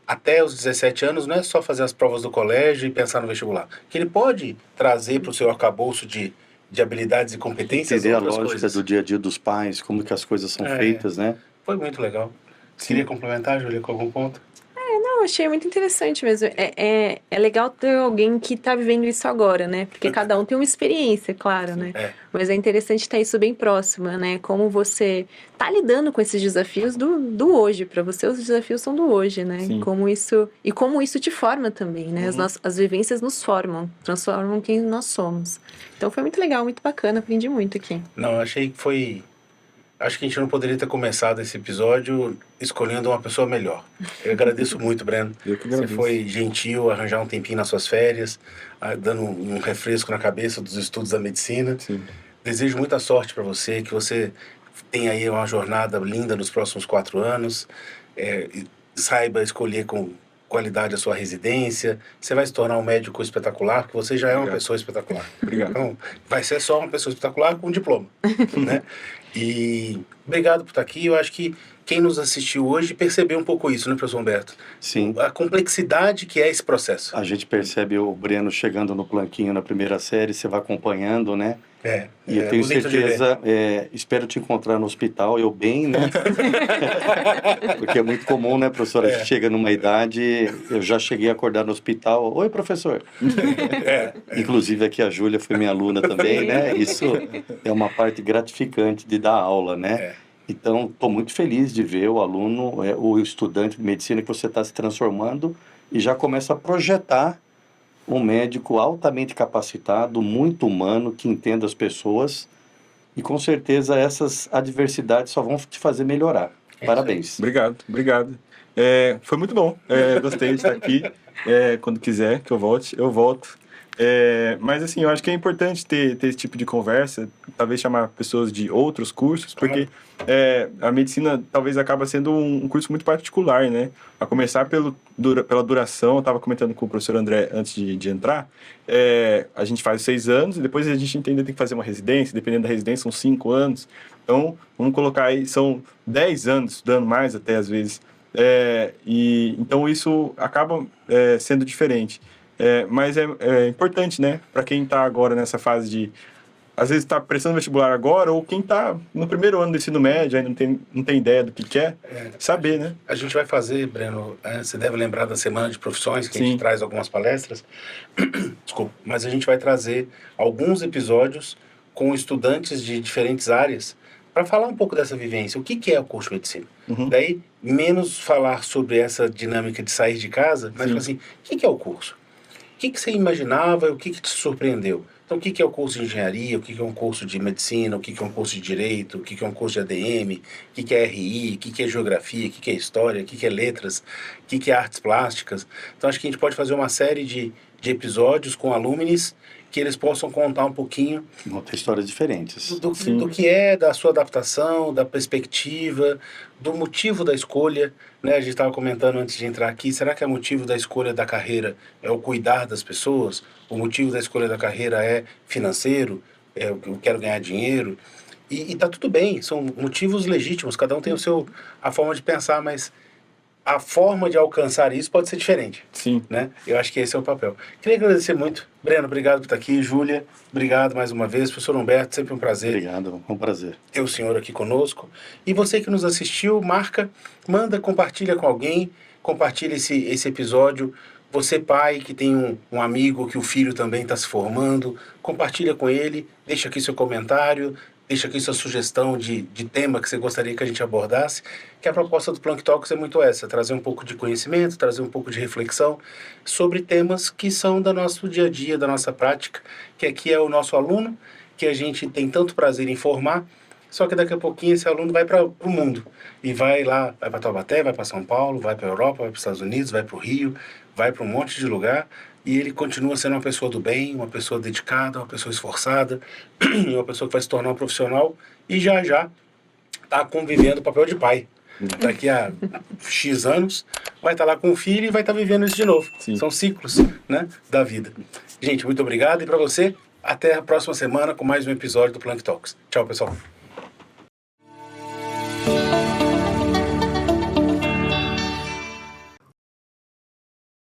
até os 17 anos não é só fazer as provas do colégio e pensar no vestibular. Que ele pode trazer para o seu arcabouço de habilidades e competências
entender
outras
a lógica
coisas.
Do dia a dia dos pais, como que as coisas são feitas, né?
Foi muito legal. Você queria complementar, Júlia, com algum ponto?
Não, achei muito interessante mesmo. É legal ter alguém que tá vivendo isso agora, né? Porque cada um tem uma experiência, claro, né? Mas é interessante ter isso bem próximo, né? Como você tá lidando com esses desafios do hoje. Para você, os desafios são do hoje, né? Como isso te forma também, né? As vivências nos formam, transformam quem nós somos. Então foi muito legal, muito bacana, aprendi muito aqui.
Não, achei que foi... Acho que a gente não poderia ter começado esse episódio escolhendo uma pessoa melhor. Eu agradeço muito, Breno. Você foi gentil, arranjar um tempinho nas suas férias, dando um refresco na cabeça dos estudos da medicina.
Sim.
Desejo muita sorte para você, que você tenha aí uma jornada linda nos próximos 4 anos, saiba escolher com qualidade a sua residência, você vai se tornar um médico espetacular, porque você já é uma pessoa espetacular.
Obrigado.
Então, vai ser só uma pessoa espetacular com um diploma, né? E obrigado por estar aqui. Eu acho que quem nos assistiu hoje percebeu um pouco isso, né, professor Humberto?
Sim.
A complexidade que é esse processo.
A gente percebe o Breno chegando no planquinho na primeira série, você vai acompanhando, né? E eu tenho certeza, espero te encontrar no hospital, eu bem, né? Porque é muito comum, né, professora? A gente chega numa idade, eu já cheguei a acordar no hospital, oi, professor. Inclusive aqui a Júlia foi minha aluna também, né? Isso é uma parte gratificante de dar aula, né? Então, estou muito feliz de ver o aluno, o estudante de medicina que você está se transformando e já começa a projetar um médico altamente capacitado, muito humano, que entenda as pessoas, e com certeza essas adversidades só vão te fazer melhorar. Parabéns.
Obrigado. Foi muito bom. Gostei de estar aqui. Quando quiser que eu volte, eu volto. Mas assim, eu acho que é importante ter esse tipo de conversa, talvez chamar pessoas de outros cursos, porque a medicina talvez acaba sendo um curso muito particular, né? A começar pela duração, eu estava comentando com o professor André antes de entrar, a gente faz 6 anos e depois a gente ainda tem que fazer uma residência, dependendo da residência são 5 anos, então vamos colocar aí, são 10 anos estudando mais até às vezes, então isso acaba sendo diferente. Mas é importante, né? Para quem está agora nessa fase de... Às vezes está prestando vestibular agora, ou quem está no primeiro ano do ensino médio, ainda não tem ideia do que quer, saber, né?
A gente vai fazer, Breno, você deve lembrar da Semana de Profissões, que a
Sim.
gente traz algumas palestras. Desculpa, mas a gente vai trazer alguns episódios com estudantes de diferentes áreas para falar um pouco dessa vivência. O que é o curso de medicina? Daí, menos falar sobre essa dinâmica de sair de casa, mas falar assim, o que é o curso? O que você imaginava e o que te surpreendeu? Então, o que é o curso de engenharia, o que é um curso de medicina, o que é um curso de direito, o que é um curso de ADM, o que é RI, o que é geografia, o que é história, o que é letras, o que é artes plásticas. Então, acho que a gente pode fazer uma série de episódios com alumnis que eles possam contar um pouquinho...
Vão ter histórias diferentes.
Do que é, da sua adaptação, da perspectiva, do motivo da escolha, né? A gente estava comentando antes de entrar aqui, será que o motivo da escolha da carreira é o cuidar das pessoas? O motivo da escolha da carreira é financeiro? Eu quero ganhar dinheiro? E tá tudo bem, são motivos legítimos, cada um tem a forma de pensar, mas a forma de alcançar isso pode ser diferente.
Sim.
Né? Eu acho que esse é o papel. Queria agradecer muito. Breno, obrigado por estar aqui. Júlia, obrigado mais uma vez. Professor Humberto, sempre um prazer.
Obrigado, é um prazer.
Ter o senhor aqui conosco. E você que nos assistiu, manda, compartilha com alguém, compartilha esse episódio. Você, pai, que tem um amigo que o filho também está se formando, compartilha com ele, deixa aqui seu comentário, deixa aqui sua sugestão de tema que você gostaria que a gente abordasse, que a proposta do Plank Talks é muito essa, trazer um pouco de conhecimento, trazer um pouco de reflexão sobre temas que são do nosso dia a dia, da nossa prática, que aqui é o nosso aluno, que a gente tem tanto prazer em formar, só que daqui a pouquinho esse aluno vai para o mundo, e vai lá, vai para Taubaté, vai para São Paulo, vai para a Europa, vai para os Estados Unidos, vai para o Rio, vai para um monte de lugar, e ele continua sendo uma pessoa do bem, uma pessoa dedicada, uma pessoa esforçada, uma pessoa que vai se tornar um profissional e já está convivendo o papel de pai. Daqui a X anos vai estar lá com o filho e vai estar vivendo isso de novo.
Sim.
São ciclos, né, da vida. Gente, muito obrigado e para você, até a próxima semana com mais um episódio do Plank Talks. Tchau, pessoal.